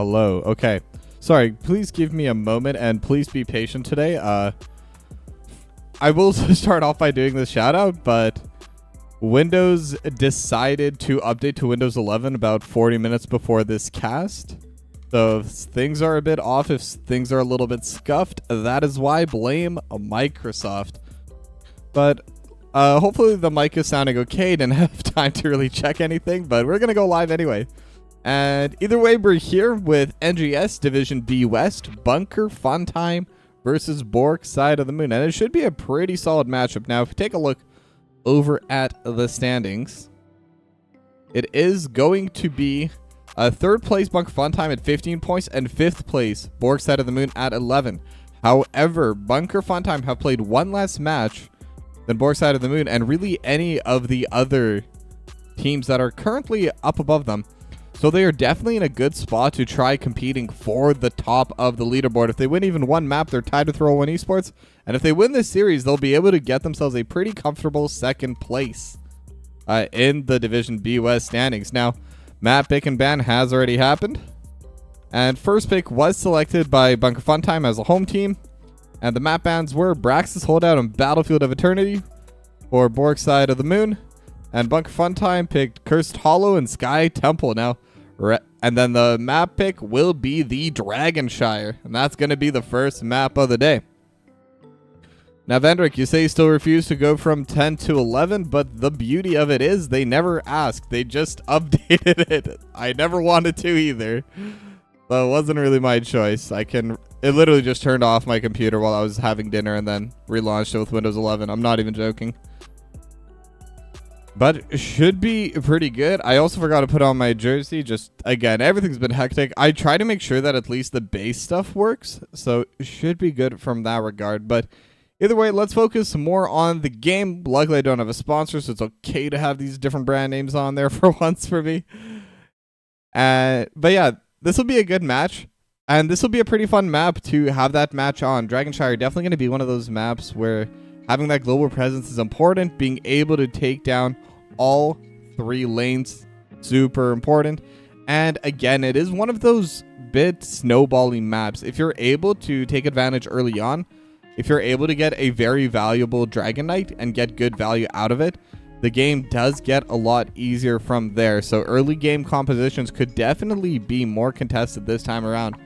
Hello. Okay. Sorry, please give me a moment and please be patient today. I will start off by doing this shout out, but Windows decided to update to Windows 11 about 40 minutes before this cast. So if things are a bit off, if things are a little bit scuffed, that is why. Blame Microsoft. But hopefully the mic is sounding okay. Didn't have time to really check anything, but we're going to go live anyway. And either way, we're here with NGS Division B West, Bunker Fun Time versus Bork Side of the Moon. And it should be a pretty solid matchup. Now, if you take a look over at the standings, it is going to be third place Bunker Fun Time at 15 points and fifth place Bork Side of the Moon at 11. However, Bunker Fun Time have played one less match than Bork Side of the Moon and really any of the other teams that are currently up above them. So they are definitely in a good spot to try competing for the top of the leaderboard. If they win even one map, they're tied with Roll 1 Esports. And if they win this series, they'll be able to get themselves a pretty comfortable second place in the Division B West standings. Now, map pick and ban has already happened. And first pick was selected by Bunker Fun Time as a home team. And the map bans were Brax's Holdout and Battlefield of Eternity for Bork Side of the Moon. And Bunker Fun Time picked Cursed Hollow and Sky Temple. Now, and then the map pick will be the Dragonshire. And that's going to be the first map of the day. Now, Vendrick, you say you still refuse to go from 10 to 11, but the beauty of it is they never asked. They just updated it. I never wanted to either. So it wasn't really my choice. It literally just turned off my computer while I was having dinner and then relaunched it with Windows 11. I'm not even joking. But it should be pretty good. I also forgot to put on my jersey. Just, again, everything's been hectic. I try to make sure that at least the base stuff works. So it should be good from that regard. But either way, let's focus more on the game. Luckily, I don't have a sponsor, so it's okay to have these different brand names on there for once for me. But yeah, this will be a good match. And this will be a pretty fun map to have that match on. Dragonshire definitely going to be one of those maps where having that global presence is important. Being able to take down all three lanes, super important. And again, it is one of those bit snowballing maps. If you're able to take advantage early on, if you're able to get a very valuable Dragon Knight and get good value out of it, the game does get a lot easier from there. So early game compositions could definitely be more contested this time around.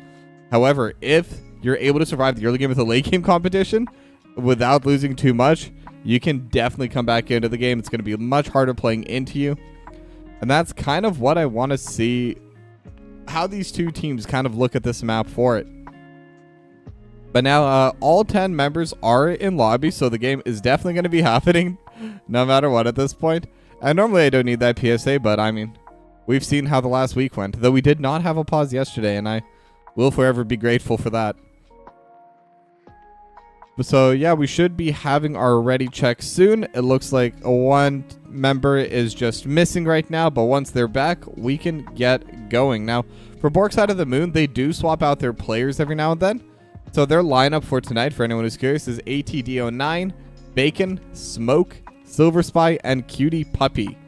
However, if you're able to survive the early game with a late game competition without losing too much, you can definitely come back into the game. It's going to be much harder playing into you. And that's kind of what I want to see, how these two teams kind of look at this map for it. But now all 10 members are in lobby, so the game is definitely going to be happening no matter what at this point. And normally I don't need that PSA, but I mean, we've seen how the last week went. Though we did not have a pause yesterday, and I will forever be grateful for that. So yeah, we should be having our ready check soon. It looks like one member is just missing right now, but once they're back, we can get going. Now, for Bork Side of the Moon, they do swap out their players every now and then. So their lineup for tonight, for anyone who's curious, is ATD09, Bacon, Smoke, Silver Spy, and Cutie Puppy.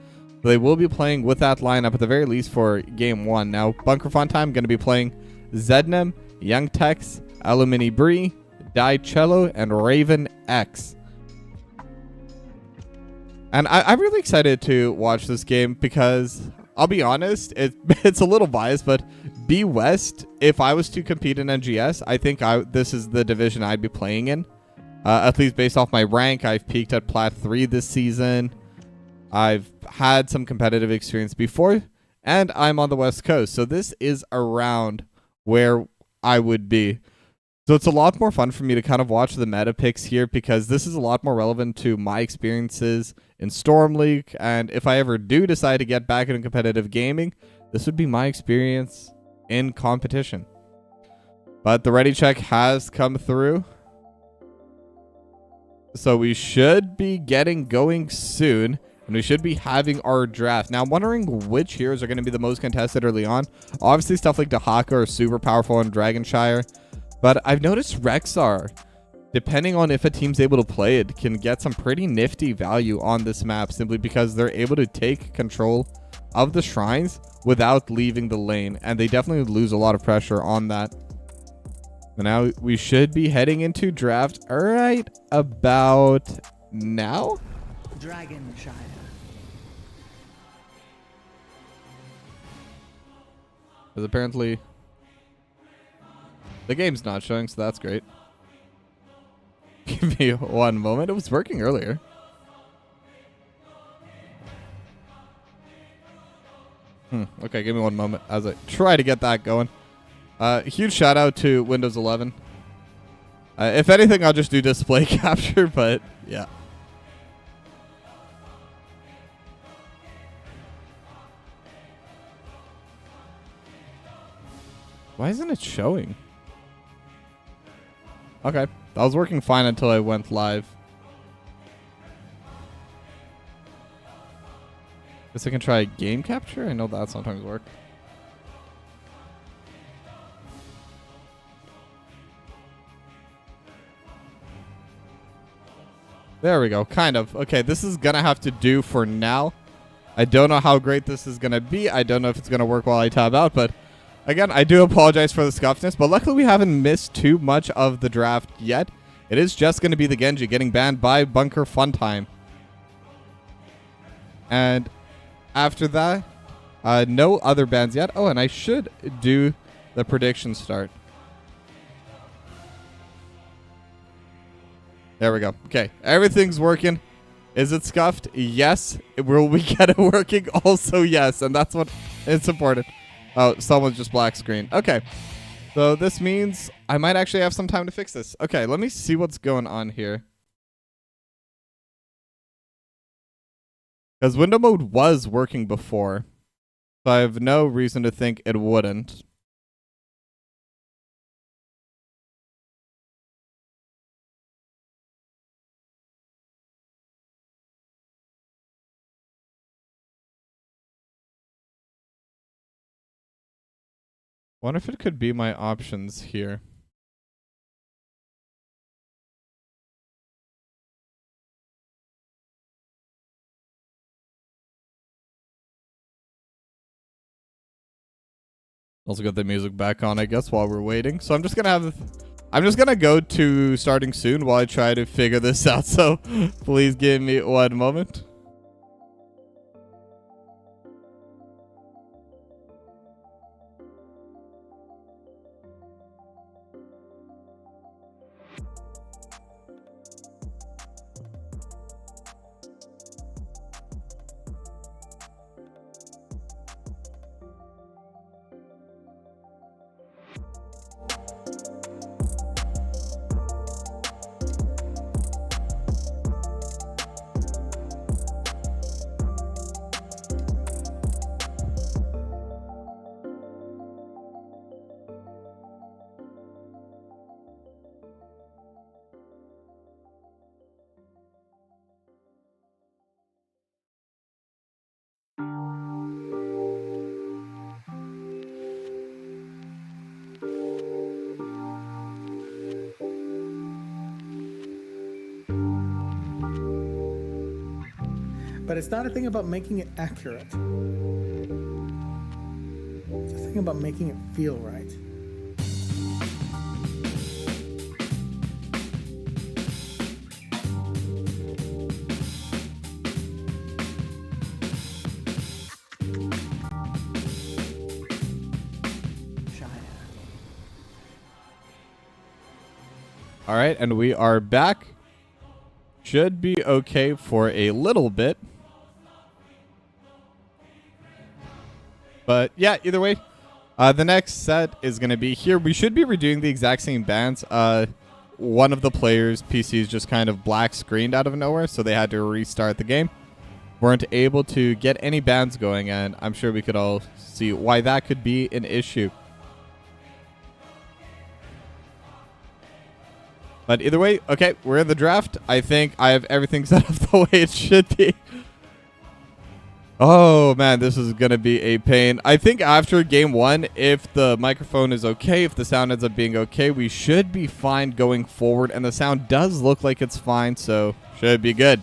So they will be playing with that lineup at the very least for game one. Now, Bunker Fun Time going to be playing Zednem, Young Tex, Alumini Bree, Die Cello, and Raven X. And I'm really excited to watch this game because, I'll be honest, it's a little biased, but B West, if I was to compete in NGS, I think this is the division I'd be playing in. At least based off my rank, I've peaked at Plat 3 this season. I've had some competitive experience before, and I'm on the West Coast. So this is around where I would be. So it's a lot more fun for me to kind of watch the meta picks here because this is a lot more relevant to my experiences in Storm League. And if I ever do decide to get back into competitive gaming, this would be my experience in competition. But the ready check has come through. So we should be getting going soon. And we should be having our draft. Now, I'm wondering which heroes are going to be the most contested early on. Obviously, stuff like Dahaka are super powerful in Dragonshire. But I've noticed Rexar, depending on if a team's able to play it, can get some pretty nifty value on this map simply because they're able to take control of the shrines without leaving the lane, and they definitely lose a lot of pressure on that. And now we should be heading into draft right about now. Dragonshire. Because apparently the game's not showing, so that's great. Give me one moment. It was working earlier. Okay, give me one moment as I try to get that going. Huge shout out to Windows 11. If anything, I'll just do display capture, but yeah. Why isn't it showing? Okay, that was working fine until I went live. Guess I can try game capture? I know that sometimes works. There we go, kind of. Okay, this is gonna have to do for now. I don't know how great this is gonna be. I don't know if it's gonna work while I tab out, but again, I do apologize for the scuffness, but luckily we haven't missed too much of the draft yet. It is just gonna be the Genji getting banned by Bunker Funtime. And after that, no other bans yet. Oh, and I should do the prediction start. There we go. Okay, everything's working. Is it scuffed? Yes. Will we get it working? Also, yes. And that's what is important. Oh, someone's just black screen. Okay. So this means I might actually have some time to fix this. Okay, let me see what's going on here. Because window mode was working before. So I have no reason to think it wouldn't. Wonder if it could be my options here. Also got the music back on, I guess, while we're waiting. So I'm just gonna go to starting soon while I try to figure this out. So please give me one moment. But it's not a thing about making it accurate. It's a thing about making it feel right. All right, and we are back. Should be okay for a little bit. But yeah, either way, the next set is going to be here. We should be redoing the exact same bans. One of the players' PCs just kind of black screened out of nowhere, so they had to restart the game. Weren't able to get any bans going, and I'm sure we could all see why that could be an issue. But either way, okay, we're in the draft. I think I have everything set up the way it should be. Oh, man, this is going to be a pain. I think after game one, if the microphone is okay, if the sound ends up being okay, we should be fine going forward. And the sound does look like it's fine, so should be good.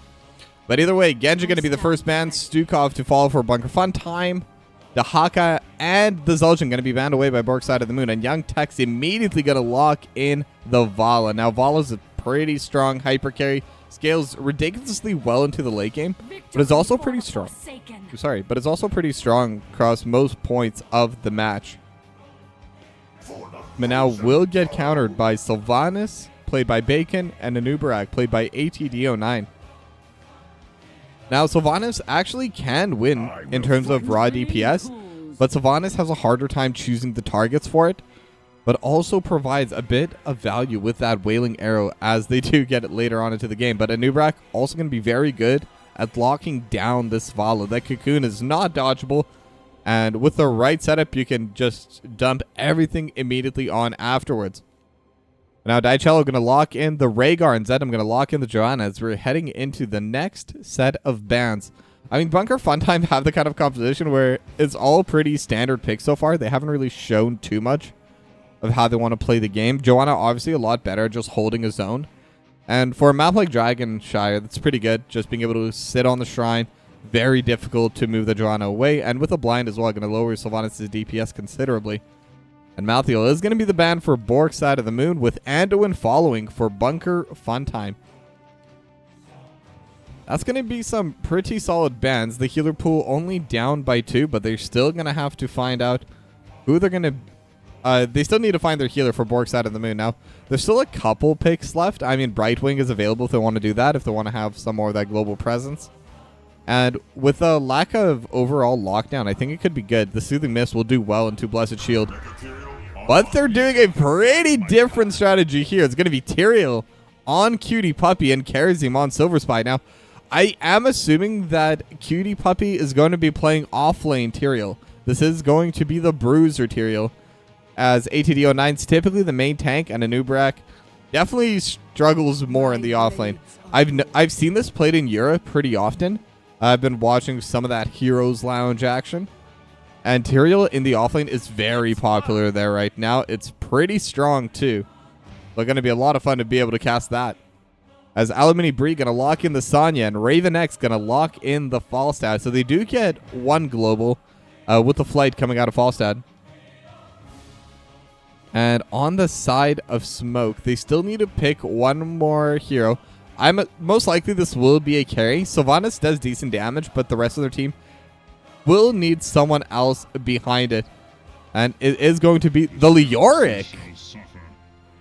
But either way, Genji going to be the first ban. Stukov to follow for Bunker Fun Time. The Haka and the Zul'jin going to be banned away by Bork Side of the Moon. And Young Tech's immediately going to lock in the Vala. Now, Vala's a pretty strong hyper carry. Scales ridiculously well into the late game. But it's also pretty strong. Sorry, but it's also pretty strong across most points of the match. But now will get countered by Sylvanas, played by Bacon, and Anubarak, played by ATD09. Now, Sylvanas actually can win in terms of raw DPS, but Sylvanas has a harder time choosing the targets for it, but also provides a bit of value with that Wailing Arrow as they do get it later on into the game. But Anubarak also going to be very good at locking down this Vala. That Cocoon is not dodgeable, and with the right setup, you can just dump everything immediately on afterwards. Now, Daicello going to lock in the Rhaegar, and Zedam going to lock in the Joanna as we're heading into the next set of bans. I mean, Bunker Funtime have the kind of composition where it's all pretty standard picks so far. They haven't really shown too much of how they want to play the game. Joanna, obviously, a lot better just holding a zone. And for a map like Dragonshire, that's pretty good. Just being able to sit on the shrine. Very difficult to move the Joanna away. And with a blind as well, going to lower Sylvanas' DPS considerably. And Malthael is going to be the ban for Bork Side of the Moon, with Anduin following for Bunker Funtime. That's going to be some pretty solid bans. The healer pool only down by 2, but they're still going to have to find out who they're going to... they still need to find their healer for Bork Side of the Moon. Now, there's still a couple picks left. I mean, Brightwing is available if they want to do that, if they want to have some more of that global presence. And with a lack of overall lockdown, I think it could be good. The Soothing Mist will do well into Blessed Shield. But they're doing a pretty different strategy here. It's going to be Tyrael on Cutie Puppy and Karazim on Silver Spy. Now, I am assuming that Cutie Puppy is going to be playing off-lane Tyrael. This is going to be the Bruiser Tyrael, as ATD09 is typically the main tank, and Anubarak definitely struggles more in the off-lane. I've seen this played in Europe pretty often. I've been watching some of that Heroes Lounge action. And Tyrael in the offlane is very popular there right now. It's pretty strong too. But going to be a lot of fun to be able to cast that. As Alamini Bree going to lock in the Sonya, and Raven X going to lock in the Falstad. So they do get one global with the flight coming out of Falstad. And on the side of Smoke, they still need to pick one more hero. Most likely this will be a carry. Sylvanas does decent damage, but the rest of their team will need someone else behind it. And it is going to be the Leoric.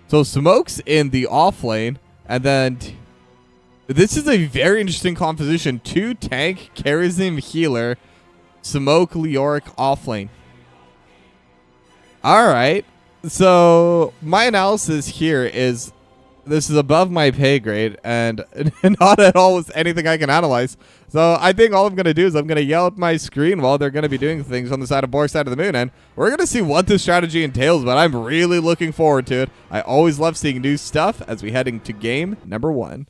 So Smoke's in the off lane. And then this is a very interesting composition. 2 tank, Karazim healer, Smoke, Leoric off lane. Alright. So my analysis here is this is above my pay grade and not at all with anything I can analyze. So I think all I'm going to do is I'm going to yell at my screen while they're going to be doing things on the side of Bork Side of the Moon. And we're going to see what this strategy entails, but I'm really looking forward to it. I always love seeing new stuff as we head into game number 1.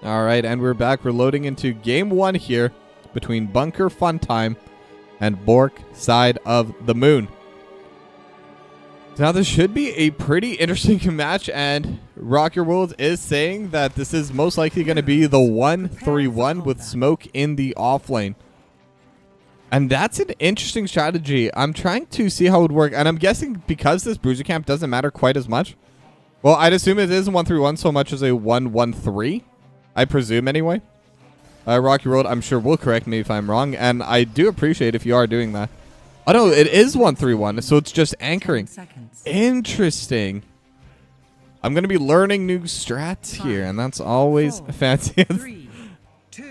All right, and we're back. We're loading into game 1 here between Bunker Funtime and Bork Side of the Moon. Now, this should be a pretty interesting match, and Rock Your World is saying that this is most likely going to be the 1-3-1 with Smoke in the off lane. And that's an interesting strategy. I'm trying to see how it would work, and I'm guessing because this Bruiser Camp doesn't matter quite as much. Well, I'd assume it is 1-3-1 so much as a 1-1-3. I presume anyway. Rocky Road, I'm sure will correct me if I'm wrong, and I do appreciate if you are doing that. Oh no, it is 1-3-1, so it's just anchoring. Interesting. I'm going to be learning new strats here, and that's always fancy.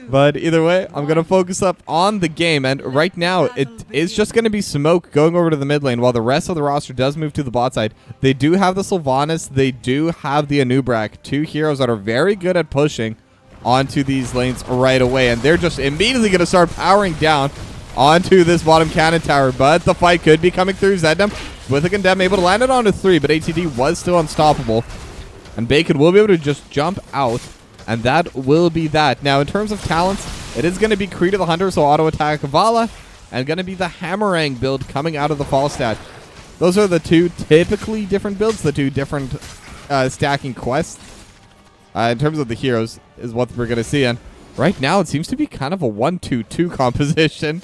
But either way, I'm going to focus up on the game, and right now it is just going to be Smoke going over to the mid lane while the rest of the roster does move to the bot side. They do have the Sylvanas, they do have the Anubarak, 2 heroes that are very good at pushing onto these lanes right away, and they're just immediately going to start powering down onto this bottom cannon tower, but the fight could be coming through. Zedam with a Condemn able to land it onto 3, but ATD was still unstoppable, and Bacon will be able to just jump out And that will be that. Now, in terms of talents, it is going to be Creed of the Hunter, so auto attack Vala, and going to be the Hammerang build coming out of the Falstad. Those are the two typically different builds, the two different stacking quests. In terms of the heroes is what we're going to see. And right now, it seems to be kind of a 1-2-2 composition.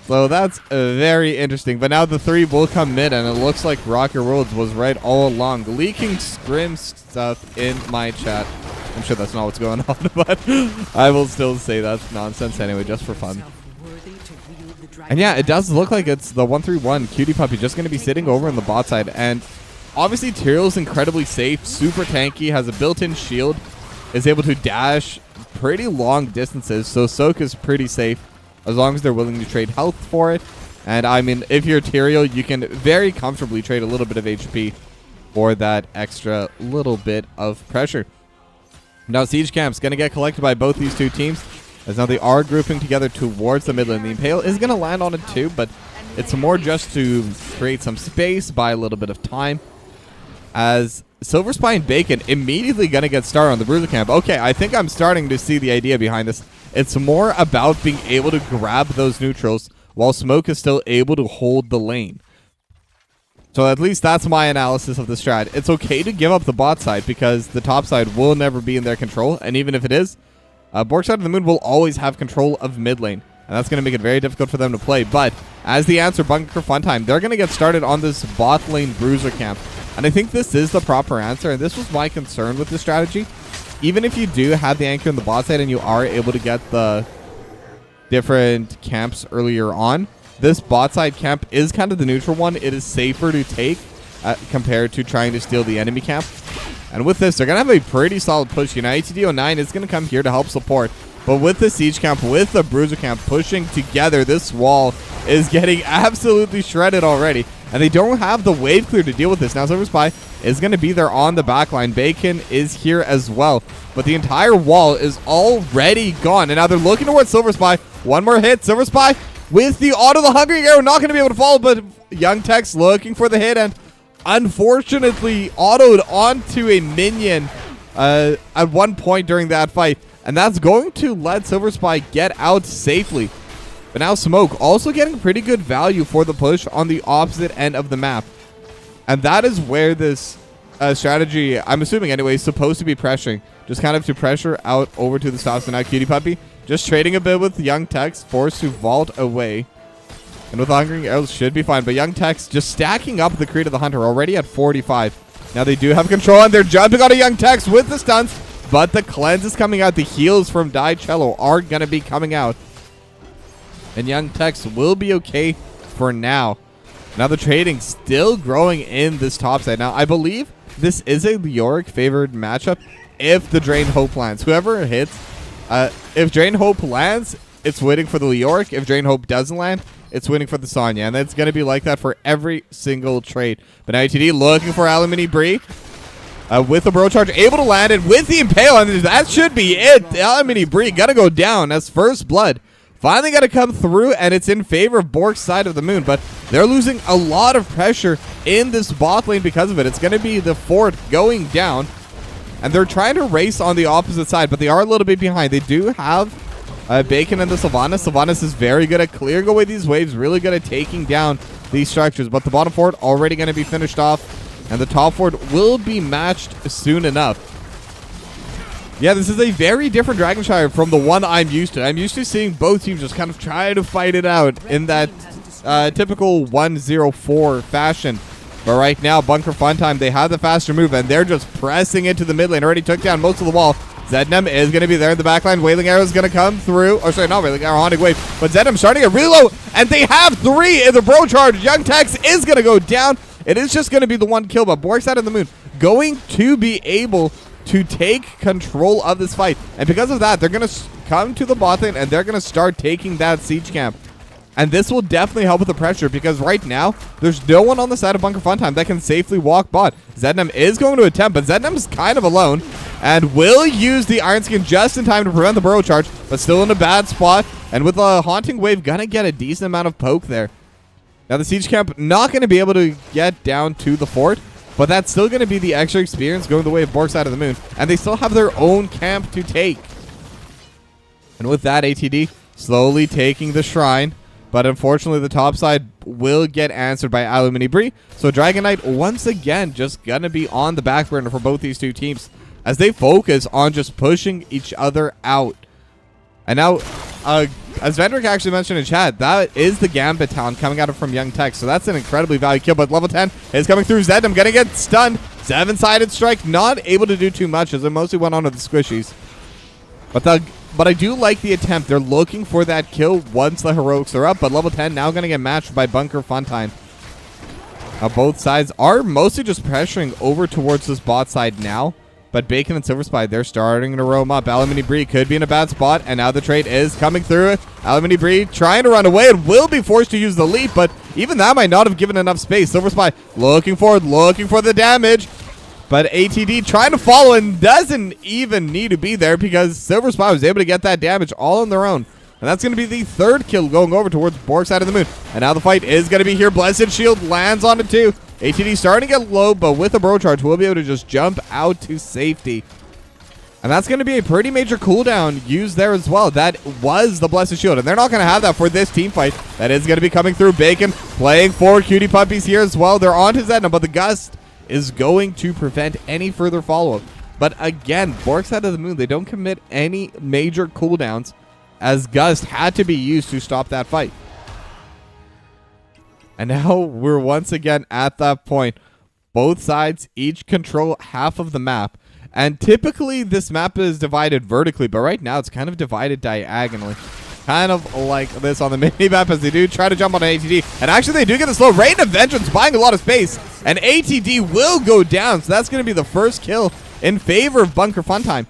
So that's very interesting. But now the 3 will come mid, and it looks like Rocker Worlds was right all along. Leaking scrim stuff in my chat. I'm sure that's not what's going on, but I will still say that's nonsense anyway, just for fun. And yeah, it does look like it's the 131 Cutie Puppy just going to be sitting over in the bot side. And obviously, Tyrell's incredibly safe, super tanky, has a built-in shield, is able to dash pretty long distances. So Soak is pretty safe as long as they're willing to trade health for it. And I mean, if you're Tyrell, you can very comfortably trade a little bit of HP for that extra little bit of pressure. Now, Siege Camp's going to get collected by both these two teams, as now they are grouping together towards the mid lane. The Impale is going to land on it too, but it's more just to create some space, buy a little bit of time, as Silver Spine Bacon immediately going to get started on the Bruiser Camp. Okay, I think I'm starting to see the idea behind this. It's more about being able to grab those neutrals while Smoke is still able to hold the lane. So at least that's my analysis of the strat. It's okay to give up the bot side because the top side will never be in their control. And even if it is, Bork Side of the Moon will always have control of mid lane. And that's going to make it very difficult for them to play. But as the answer, Bunker Funtime, they're going to get started on this bot lane Bruiser Camp. And I think this is the proper answer. And this was my concern with this strategy. Even if you do have the anchor in the bot side and you are able to get the different camps earlier on, this bot side camp is kind of the neutral one. It is safer to take compared to trying to steal the enemy camp. And with this, they're going to have a pretty solid push. ATD09 is going to come here to help support. But with the Siege camp, with the Bruiser camp pushing together, this wall is getting absolutely shredded already. And they don't have the wave clear to deal with this. Now Silver Spy is going to be there on the back line. Bacon is here as well. But the entire wall is already gone. And now they're looking towards Silver Spy. One more hit. Silver Spy with the auto, the Hungry Arrow, not going to be able to follow. But Young Tex looking for the hit. And unfortunately autoed onto a minion at one point during that fight. And that's going to let Silver Spy get out safely. But now Smoke also getting pretty good value for the push on the opposite end of the map. And that is where this strategy, I'm assuming anyway, is supposed to be pressuring. Just kind of to pressure out over to the stops. So now Cutie Puppy just trading a bit with Young Tex, forced to vault away. And with Hungry Arrows should be fine. But Young Tex just stacking up the Creed of the Hunter already at 45. Now they do have control and they're jumping on a Young Tex with the stunts. But the cleanse is coming out. The heals from Cello are going to be coming out. And Young Tex will be okay for now. Now the trading still growing in this top side. Now I believe this is a Leoric favored matchup if the Drain Hope lands. Whoever hits, if Drain Hope lands, it's waiting for the Leoric. If Drain Hope doesn't land, it's waiting for the Sonya. And that's going to be like that for every single trade. But now ITD looking for Alumini Bree. With the Bro Charge, able to land it with the Impale, and that should be it. Alumini Bree got to go down as first blood. Finally got to come through, and it's in favor of Bork's Side of the Moon, but they're losing a lot of pressure in this bot lane because of it. It's going to be the fort going down, and they're trying to race on the opposite side, but they are a little bit behind. They do have Bacon and the Sylvanas. Sylvanas is very good at clearing away these waves, really good at taking down these structures, but the bottom fort already going to be finished off. And the top fort will be matched soon enough. Yeah, this is a very different Dragonshire from the one I'm used to. I'm used to seeing both teams just kind of try to fight it out in that typical 1-0-4 fashion. But right now, Bunker Funtime, they have the faster move, and they're just pressing into the mid lane. Already took down most of the wall. Zednam is going to be there in the back line. Wailing Arrow is going to come through. Oh, sorry, not Wailing Arrow, Haunting Wave. But Zednam starting a reload, and they have 3 in the Bro Charge. Young Tex is going to go down. It is just going to be the one kill, but Bork Side of the Moon going to be able to take control of this fight. And because of that, they're going to come to the bot lane, and they're going to start taking that siege camp. And this will definitely help with the pressure, because right now, there's no one on the side of Bunker Funtime that can safely walk bot. Zednam is going to attempt, but Zednam's kind of alone, and will use the Iron Skin just in time to prevent the Burrow Charge, but still in a bad spot. And with a Haunting Wave, going to get a decent amount of poke there. Now the siege camp not going to be able to get down to the fort, but that's still going to be the extra experience going the way of Bork Side of the Moon, and they still have their own camp to take. And with that, ATD slowly taking the shrine, but unfortunately the top side will get answered by Alumini Bree. So Dragon Knight once again just going to be on the back burner for both these two teams as they focus on just pushing each other out. And now, as Vendrick actually mentioned in chat, that is the Gambit talent coming out from Young Tech. So that's an incredibly valuable kill, but level 10 is coming through. Zednam going to get stunned. 7-sided strike, not able to do too much as it mostly went onto the squishies. But I do like the attempt. They're looking for that kill once the heroics are up, but level 10 now going to get matched by Bunker Funtime. Now both sides are mostly just pressuring over towards this bot side now, but Bacon and Silver Spy, they're starting to roam up. Alumini Bree could be in a bad spot, and now the trade is coming through. Alumini Bree trying to run away and will be forced to use the leap, but even that might not have given enough space. Silver Spy looking forward, looking for the damage. But ATD trying to follow and doesn't even need to be there because Silver Spy was able to get that damage all on their own. And that's going to be the third kill going over towards Bork Side of the Moon. And now the fight is going to be here. Blessed Shield lands on it too. ATD starting to get low, but with a Bro Charge, we'll be able to just jump out to safety. And that's going to be a pretty major cooldown used there as well. That was the Blessed Shield, and they're not going to have that for this team fight. That is going to be coming through. Bacon playing for Cutie Puppies here as well. They're on to Zedna, but the Gust is going to prevent any further follow-up. But again, Bork Side of the Moon, they don't commit any major cooldowns as Gust had to be used to stop that fight. And now we're once again at that point. Both sides each control half of the map. And typically this map is divided vertically, but right now it's kind of divided diagonally. Kind of like this on the mini-map as they do try to jump on an ATD. And actually they do get the slow. Rain of Vengeance buying a lot of space. And ATD will go down. So that's going to be the first kill in favor of Bunker Funtime.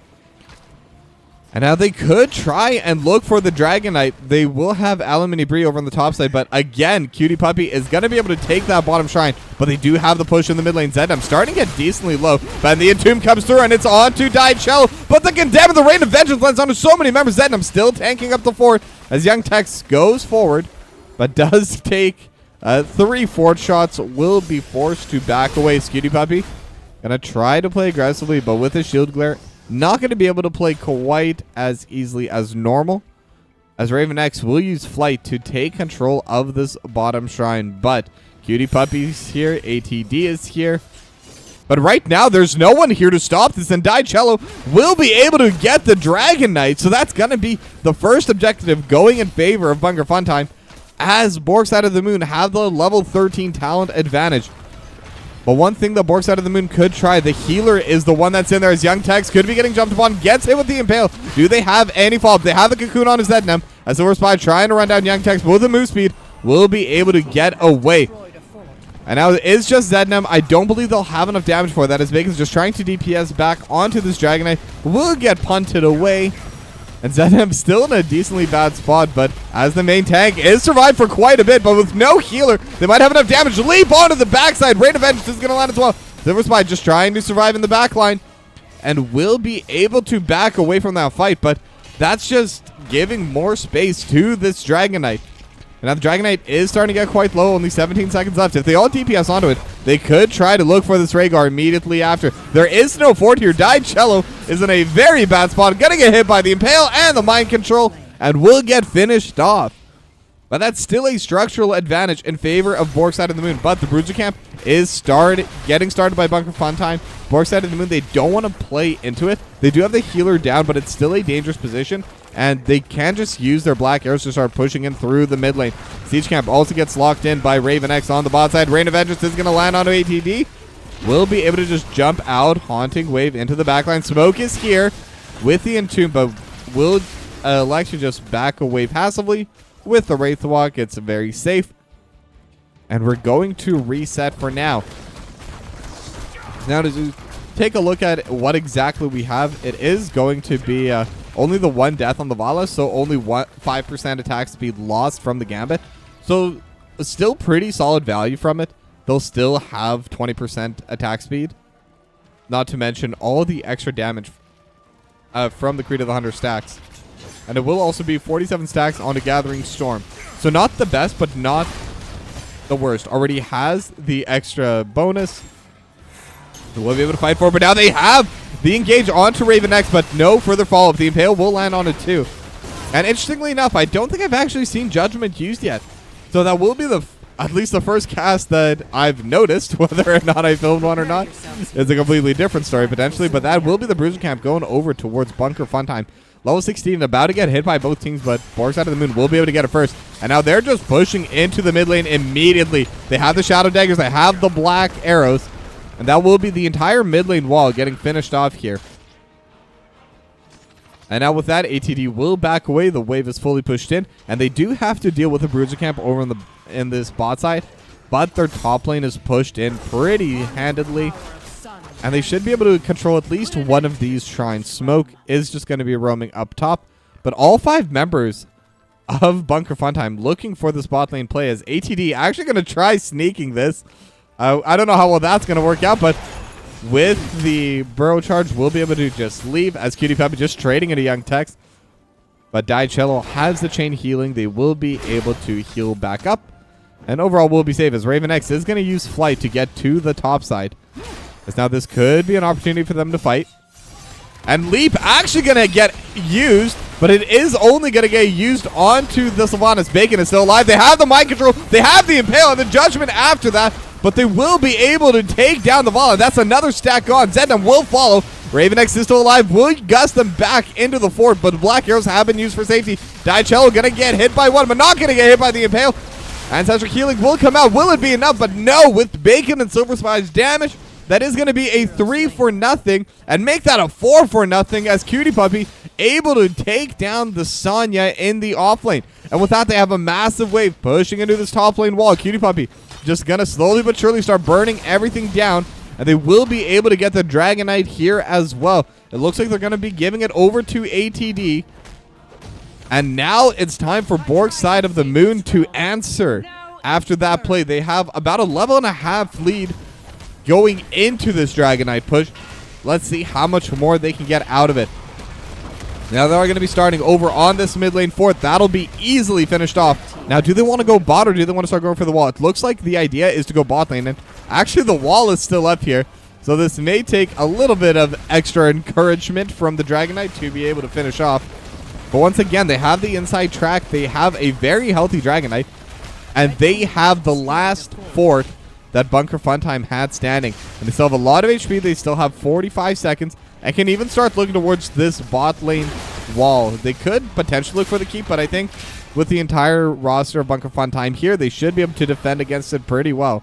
And now they could try and look for the Dragon Knight. They will have Alumini Bree over on the top side. But again, Cutie Puppy is going to be able to take that bottom shrine. But they do have the push in the mid lane. Zednam starting to get decently low. But the Entomb comes through and it's on to Died Shell. But the Condemn of the Rain of Vengeance lands onto so many members. Zednam still tanking up the fort as Young Tex goes forward. But does take 3 fort shots. Will be forced to back away. Cutie Puppy going to try to play aggressively. But with a shield glare, not going to be able to play quite as easily as normal, as Raven X will use Flight to take control of this bottom shrine. But Cutie Puppy's here, ATD is here. But right now, there's no one here to stop this, and Dicello will be able to get the Dragon Knight. So that's going to be the first objective going in favor of Bunker Funtime, as Bork Side of the Moon have the level 13 talent advantage. But one thing that Bork Side of the Moon could try, the healer is the one that's in there as Young Tex could be getting jumped upon, gets hit with the Impale. Do they have any follow-up? They have the Cocoon on his Zednam as Silver Spy trying to run down Young Tex, but with the move speed, will be able to get away. And now it is just Zednam. I don't believe they'll have enough damage for that as Bacon's just trying to DPS back onto this Dragon Knight. Will get punted away. And Zednam still in a decently bad spot, but as the main tank is survived for quite a bit, but with no healer, they might have enough damage. Leap onto the backside. Rain of Vengeance is going to land as well. Silver Spy just trying to survive in the backline and will be able to back away from that fight, but that's just giving more space to this Dragon Knight. And now the Dragon Knight is starting to get quite low, only 17 seconds left. If they all DPS onto it, they could try to look for this Rhaegar immediately after. There is no fort here. Dicello is in a very bad spot, gonna get hit by the Impale and the Mind Control, and will get finished off. But that's still a structural advantage in favor of Bork Side of the Moon. But the Bruiser Camp is getting started by Bunker Funtime. Bork Side of the Moon, they don't want to play into it. They do have the healer down, but it's still a dangerous position. And they can just use their black arrows to start pushing in through the mid lane. Siege Camp also gets locked in by Raven X on the bot side. Rain of Vengeance is going to land onto ATD. Will be able to just jump out, Haunting Wave into the backline. Smoke is here with the Entomb, but will elect to just back away passively with the Wraithwalk. It's very safe. And we're going to reset for now. Now to take a look at what exactly we have, it is going to be only the 1 death on the Vala, so only 5% attack speed lost from the Gambit. So still pretty solid value from it. They'll still have 20% attack speed. Not to mention all the extra damage from the Creed of the Hunter stacks. And it will also be 47 stacks on a Gathering Storm. So not the best, but not the worst. Already has the extra bonus. We'll be able to fight for it, but now they have the engage onto Raven X, but no further follow-up. The Impale will land on it too. And interestingly enough, I don't think I've actually seen Judgment used yet. So that will be at least the first cast that I've noticed. Whether or not I filmed one or not is a completely different story potentially. But that will be the Bruiser Camp going over towards Bunker Funtime. Level 16 about to get hit by both teams, but Bork Side of the Moon will be able to get it first. And now they're just pushing into the mid lane immediately. They have the Shadow Daggers. They have the black arrows. And that will be the entire mid lane wall getting finished off here. And now with that, ATD will back away. The wave is fully pushed in. And they do have to deal with the Bruiser Camp over in this bot side. But their top lane is pushed in pretty handedly. And they should be able to control at least one of these shrines. Smoke is just going to be roaming up top. But all 5 members of Bunker Funtime looking for this bot lane play as ATD actually going to try sneaking this. I don't know how well that's going to work out, but with the burrow charge, we'll be able to just leave as Cutie Puppy just trading into Young Tex. But Dicello has the chain healing. They will be able to heal back up. And overall, we'll be safe as Raven X is going to use Flight to get to the top side. As now this could be an opportunity for them to fight. And Leap actually going to get used, but it is only going to get used onto the Sylvanas. Bacon is still alive. They have the mind control. They have the Impale and the Judgment after that. But they will be able to take down the Vala. That's another stack gone. Zednam will follow. Raven X is still alive. Will gust them back into the fort, but Black Arrows have been used for safety. Dicello going to get hit by one, but not going to get hit by the Impale. Ancestral Healing will come out. Will it be enough? But no, with Bacon and Silver Spine's damage, that is going to be a 3-for-0 and make that a 4-for-0 as Cutie Puppy able to take down the Sonya in the off lane. And with that, they have a massive wave pushing into this top lane wall. Cutie Puppy just going to slowly but surely start burning everything down. And they will be able to get the Dragon Knight here as well. It looks like they're going to be giving it over to ATD. And now it's time for Bork's Side of the Moon to answer. After that play, they have about a level and a half lead going into this Dragon Knight push. Let's see how much more they can get out of it. Now they are going to be starting over on this mid lane fort. That'll be easily finished off. Now, do they want to go bot or do they want to start going for the wall? It looks like the idea is to go bot lane. And actually, the wall is still up here. So this may take a little bit of extra encouragement from the Dragon Knight to be able to finish off. But once again, they have the inside track. They have a very healthy Dragon Knight. And they have the last fort that Bunker Funtime had standing. And they still have a lot of HP. They still have 45 seconds. And can even start looking towards this bot lane wall. They could potentially look for the keep, but I think with the entire roster of Bunker Funtime here, they should be able to defend against it pretty well.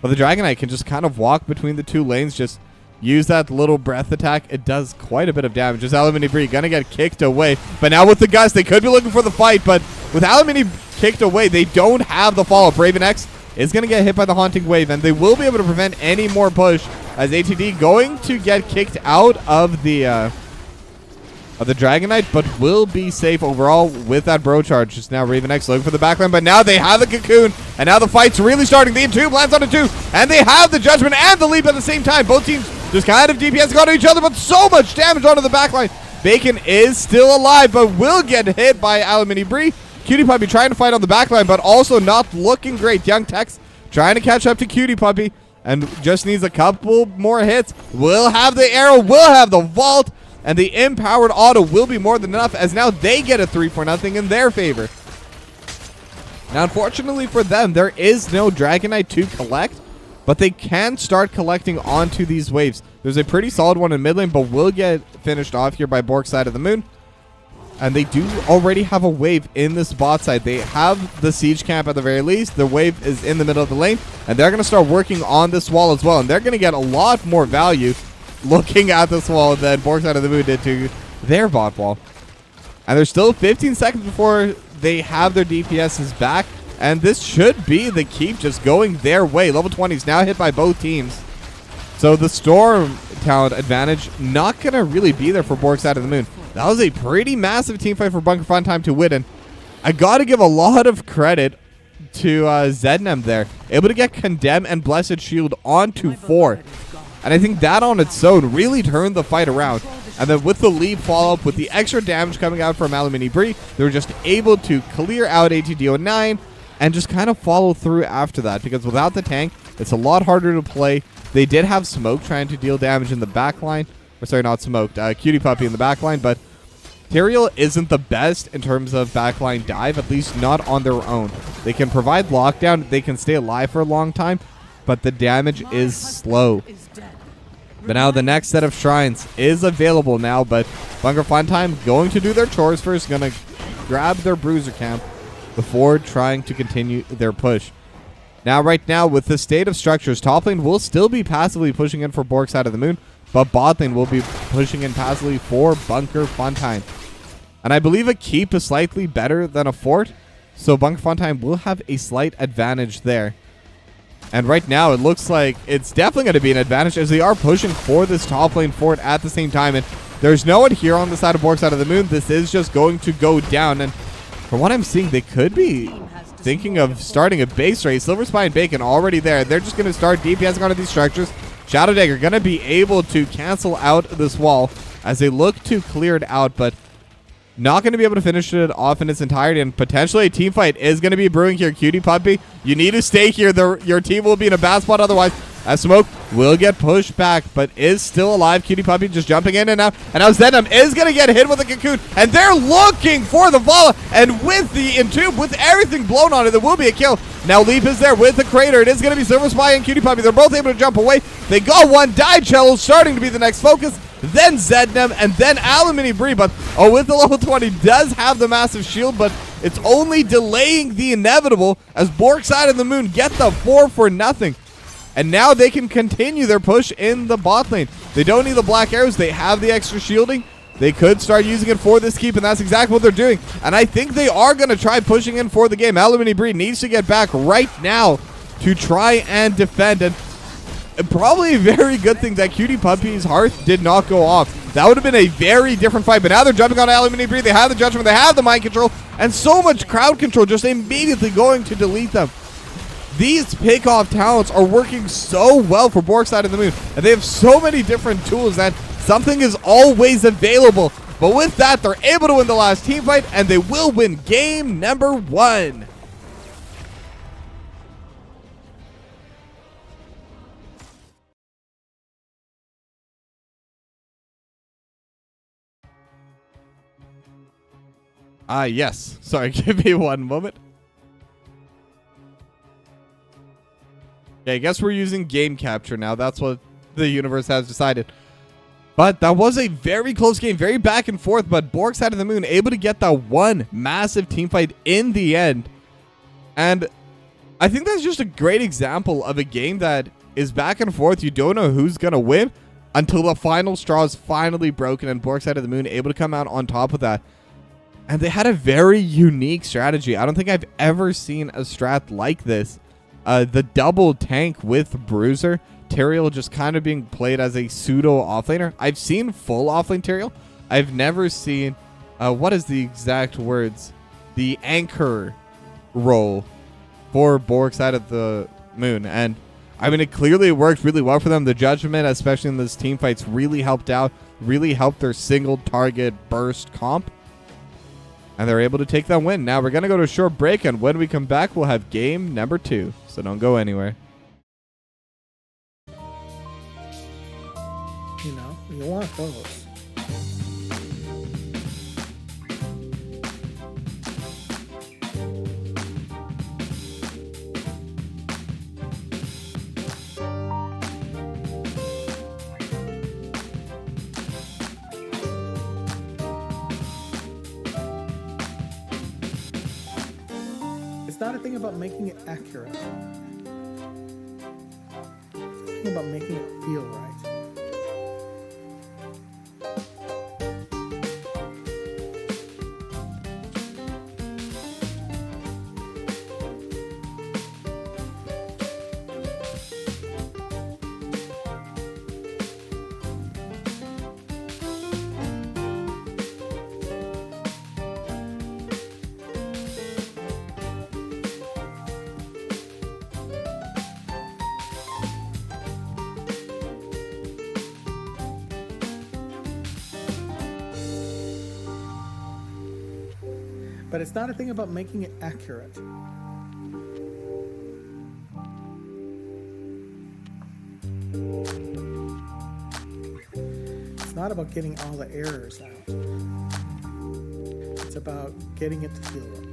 But the Dragon Knight can just kind of walk between the two lanes, just use that little breath attack. It does quite a bit of damage. Just Alamini Bree gonna get kicked away. But now with the Gust, they could be looking for the fight, but with Alamini kicked away, they don't have the follow-up. Raven X is going to get hit by the Haunting Wave, and they will be able to prevent any more push as ATD going to get kicked out of the Dragon Knight, but will be safe overall with that bro charge. Just now Raven X looking for the backline, but now they have the Cocoon, and now the fight's really starting. The Entomb lands on a 2, and they have the Judgment and the Leap at the same time. Both teams just kind of DPS got to each other, but so much damage onto the backline. Bacon is still alive, but will get hit by Alamini Bree. Cutie Puppy trying to fight on the backline, but also not looking great. Young Tex trying to catch up to Cutie Puppy and just needs a couple more hits. Will have the arrow, will have the vault, and the empowered auto will be more than enough as now they get a 3-for-0 in their favor. Now, unfortunately for them, there is no Dragon Knight to collect, but they can start collecting onto these waves. There's a pretty solid one in mid lane, but will get finished off here by Bork's Side of the Moon. And they do already have a wave in this bot side. They have the siege camp at the very least. The wave is in the middle of the lane. And they're going to start working on this wall as well. And they're going to get a lot more value looking at this wall than Bork Side of the Moon did to their bot wall. And there's still 15 seconds before they have their DPSs back. And this should be the keep just going their way. Level 20 is now hit by both teams. So the Storm talent advantage not going to really be there for Bork Side of the Moon. That was a pretty massive team fight for Bunker Funtime to win. And I got to give a lot of credit to Zednam there. Able to get Condemn and Blessed Shield onto 4. And I think that on its own really turned the fight around. And then with the lead follow-up, with the extra damage coming out from Alamini Bree, they were just able to clear out ATD09 and just kind of follow through after that. Because without the tank, it's a lot harder to play. They did have Smoke trying to deal damage in the back line. Or sorry, not Smoked. Cutie Puppy in the back line, but Tyrael isn't the best in terms of backline dive, at least not on their own. They can provide lockdown, they can stay alive for a long time, but the damage is slow. But now the next set of shrines is available now, but Bunker Funtime going to do their chores first, going to grab their Bruiser Camp before trying to continue their push. Now, right now, with the state of structures, top lane will still be passively pushing in for Bork Side of the Moon, but bot lane will be pushing in passively for Bunker Funtime. And I believe a keep is slightly better than a fort, so Bunker Funtime will have a slight advantage there. And right now, it looks like it's definitely going to be an advantage as they are pushing for this top lane fort at the same time. And there's no one here on the side of Bork Side of the Moon. This is just going to go down. And from what I'm seeing, they could be thinking of starting a base race. Silver Spine Bacon already there. They're just going to start DPSing onto these structures. Shadow Dagger going to be able to cancel out this wall as they look to clear it out, but not going to be able to finish it off in its entirety, and potentially a team fight is going to be brewing here. Cutie Puppy, you need to stay here. Your team will be in a bad spot otherwise, as Smoke will get pushed back, but is still alive. Cutie Puppy just jumping in and out, and now Zednam is going to get hit with a cocoon, and they're looking for the Vala, and with the Entomb, with everything blown on it, there will be a kill. Now Leap is there with the Crater. It is going to be Silver Spy and Cutie Puppy. They're both able to jump away. They got one. Die Cello starting to be the next focus, then Zednam, and then Alumini Bree, but with the level 20 does have the massive shield, but it's only delaying the inevitable as Bork Side of the Moon get the 4 for nothing. And now they can continue their push in the bot lane. They don't need the black arrows. They have the extra shielding. They could start using it for this keep, and that's exactly what they're doing. And I think they are going to try pushing in for the game. Alumini Bree needs to get back right now to try and defend. And probably a very good thing that Cutie Puppy's Hearth did not go off. That would have been a very different fight. But now they're jumping on Alumini Bree. They have the Judgment. They have the Mind Control. And so much crowd control just immediately going to delete them. These pick-off talents are working so well for Bork Side of the Moon. And they have so many different tools that something is always available. But with that, they're able to win the last team fight, and they will win game number 1. Yes. Sorry, give me one moment. Okay, I guess we're using game capture now. That's what the universe has decided. But that was a very close game, very back and forth, but Bork Side of the Moon able to get that one massive team fight in the end. And I think that's just a great example of a game that is back and forth. You don't know who's going to win until the final straw is finally broken, and Bork Side of the Moon able to come out on top of that. And they had a very unique strategy. I don't think I've ever seen a strat like this. The double tank with Bruiser. Tyrael just kind of being played as a pseudo offlaner. I've seen full offlane Tyrael. I've never seen, what is the exact words? The anchor role for Bork Side of the Moon. And I mean, it clearly worked really well for them. The Judgment, especially in this team fights, really helped out. Really helped their single target burst comp. And they're able to take that win. Now we're going to go to a short break, and when we come back, we'll have game number 2. So don't go anywhere. You know, you want those. It's not a thing about making it accurate. It's a thing about making it feel right. But it's not a thing about making it accurate. not about getting all the errors out. It's about getting it to feel right.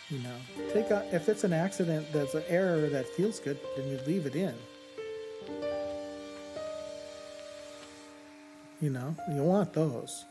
You know, take out, if it's an accident that's an error that feels good, then you leave it in. You know, you want those.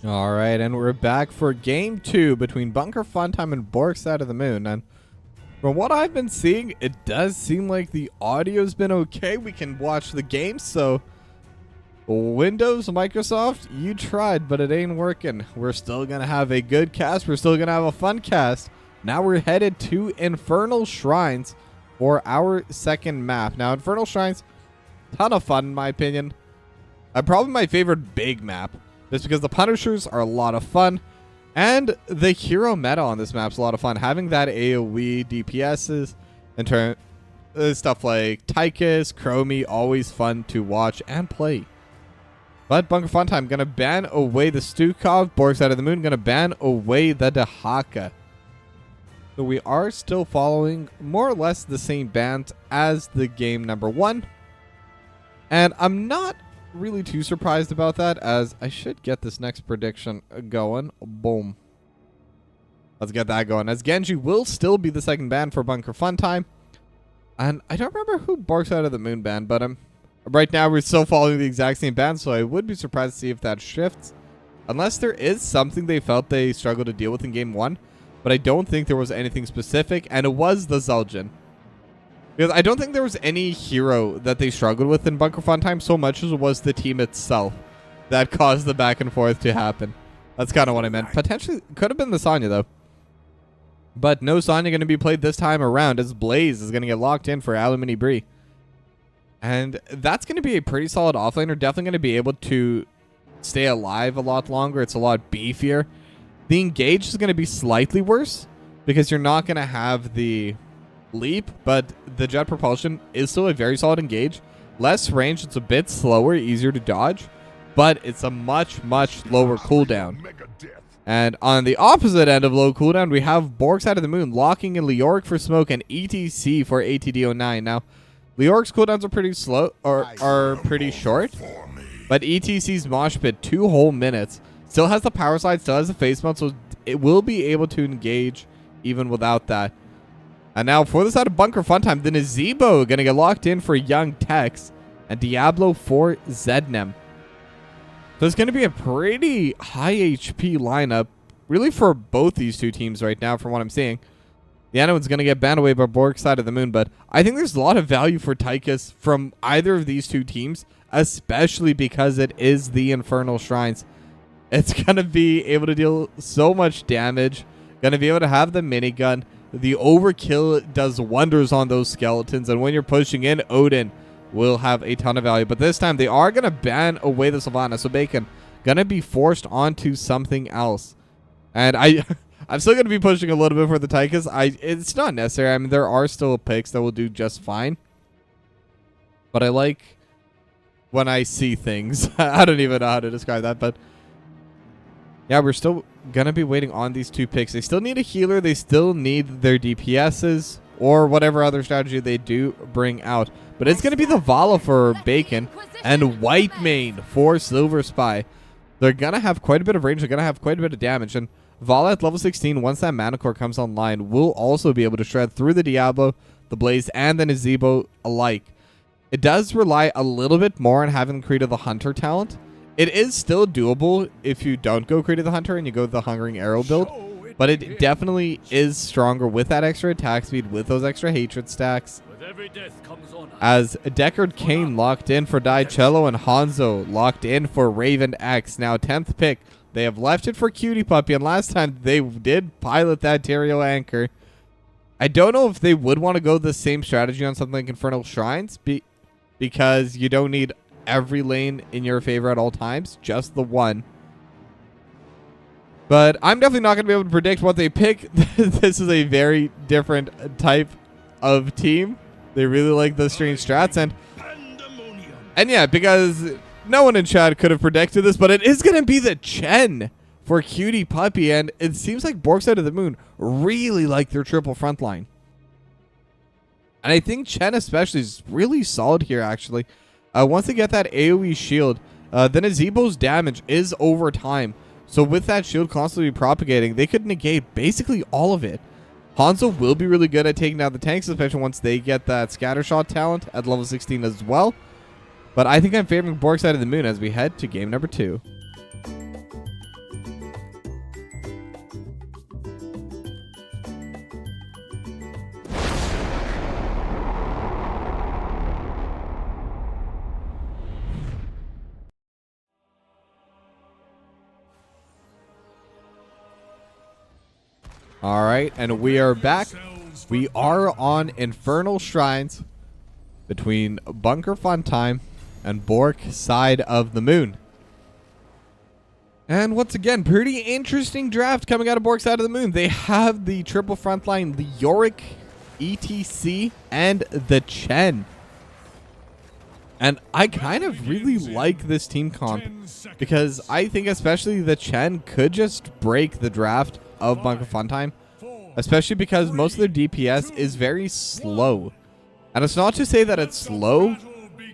All right, and we're back for game 2 between Bunker Funtime and Bork Side of the Moon. And from what I've been seeing, it does seem like the audio's been okay. We can watch the game, so Windows, Microsoft, you tried, but it ain't working. We're still going to have a good cast. We're still going to have a fun cast. Now we're headed to Infernal Shrines for our second map. Now, Infernal Shrines, ton of fun in my opinion. Probably my favorite big map, just because the Punishers are a lot of fun. And the hero meta on this map's a lot of fun. Having that AoE DPSs and stuff like Tychus, Chromie, always fun to watch and play. But Bunker Funtime gonna ban away the Stukov. Bork Side of the Moon gonna ban away the Dahaka. So we are still following more or less the same bans as the game number 1. And I'm not really too surprised about that, as I should get this next prediction going. Boom. Let's get that going, as Genji will still be the second ban for Bunker Funtime. And I don't remember who Bork Side of the Moon banned, but right now we're still following the exact same ban, so I would be surprised to see if that shifts. Unless there is something they felt they struggled to deal with in game 1. But I don't think there was anything specific, and it was the Zul'jin. Because I don't think there was any hero that they struggled with in Bunker Funtime so much as it was the team itself that caused the back and forth to happen. That's kind of what I meant. Potentially, could have been the Sonya, though. But no Sonya going to be played this time around, as Blaze is going to get locked in for Alumini Bree. And that's going to be a pretty solid offlaner. Definitely going to be able to stay alive a lot longer. It's a lot beefier. The engage is going to be slightly worse, because you're not going to have the leap, but the jet propulsion is still a very solid engage. Less range, it's a bit slower, easier to dodge, but it's a much lower cooldown. And on the opposite end of low cooldown, we have Bork Side of the Moon locking in Leoric for smoke and ETC for ATD09. Now, Leoric's cooldowns are pretty slow, or are pretty short, but ETC's mosh pit 2 whole minutes. Still has the power slide, still has the face mount, so it will be able to engage even without that. And now for the side of Bunker Funtime, the Nazebo going to get locked in for Young Tex and Diablo for Zednem. So it's going to be a pretty high HP lineup, really, for both these two teams right now, from what I'm seeing. The Anoin's going to get banned away by Bork Side of the Moon, but I think there's a lot of value for Tychus from either of these two teams, especially because it is the Infernal Shrines. It's going to be able to deal so much damage, going to be able to have the minigun. The overkill does wonders on those skeletons, and when you're pushing in, Odin will have a ton of value. But this time, they are going to ban away the Sylvana, so Bacon going to be forced onto something else. And I'm still going to be pushing a little bit for the Tychus. It's not necessary. I mean, there are still picks that will do just fine. But I like when I see things. I don't even know how to describe that, but yeah, we're still going to be waiting on these two picks. They still need a healer. They still need their DPSs or whatever other strategy they do bring out. But it's going to be the Vala for Bacon and White Mane for Silver Spy. They're going to have quite a bit of range. They're going to have quite a bit of damage. And Vala at level 16, once that Mana Core comes online, will also be able to shred through the Diablo, the Blaze, and the Nazebo alike. It does rely a little bit more on having Creed of the Hunter talent. It is still doable if you don't go Creed of the Hunter and you go the Hungering Arrow build, but it definitely is stronger with that extra attack speed, with those extra hatred stacks. As Deckard Cain locked in for Dicello and Hanzo locked in for Raven X. Now 10th pick. They have left it for Cutie Puppy, and last time they did pilot that Tyrael Anchor. I don't know if they would want to go the same strategy on something like Infernal Shrines, because you don't need every lane in your favor at all times, just the one. But I'm definitely not going to be able to predict what they pick. This is a very different type of team. They really like the strange strats, and yeah, because no one in chat could have predicted this, but it is going to be the Chen for Cutie Puppy, and it seems like Bork Side of the Moon really like their triple front line. And I think Chen especially is really solid here, actually. Once they get that AoE shield, then Azebo's damage is over time. So with that shield constantly propagating, they could negate basically all of it. Hanzo will be really good at taking down the tanks, especially once they get that Scattershot talent at level 16 as well. But I think I'm favoring Bork side of the moon as we head to game number 2. All right, and we are back. We are on Infernal Shrines between Bunker Funtime and Bork side of the moon. And once again, pretty interesting draft coming out of Bork side of the moon. They have the triple frontline, the Yorick, ETC, and the Chen. And I kind of really like this team comp because I think especially the Chen could just break the draft of Bunker Funtime, especially because most of their DPS is very slow. And it's not to say that it's slow,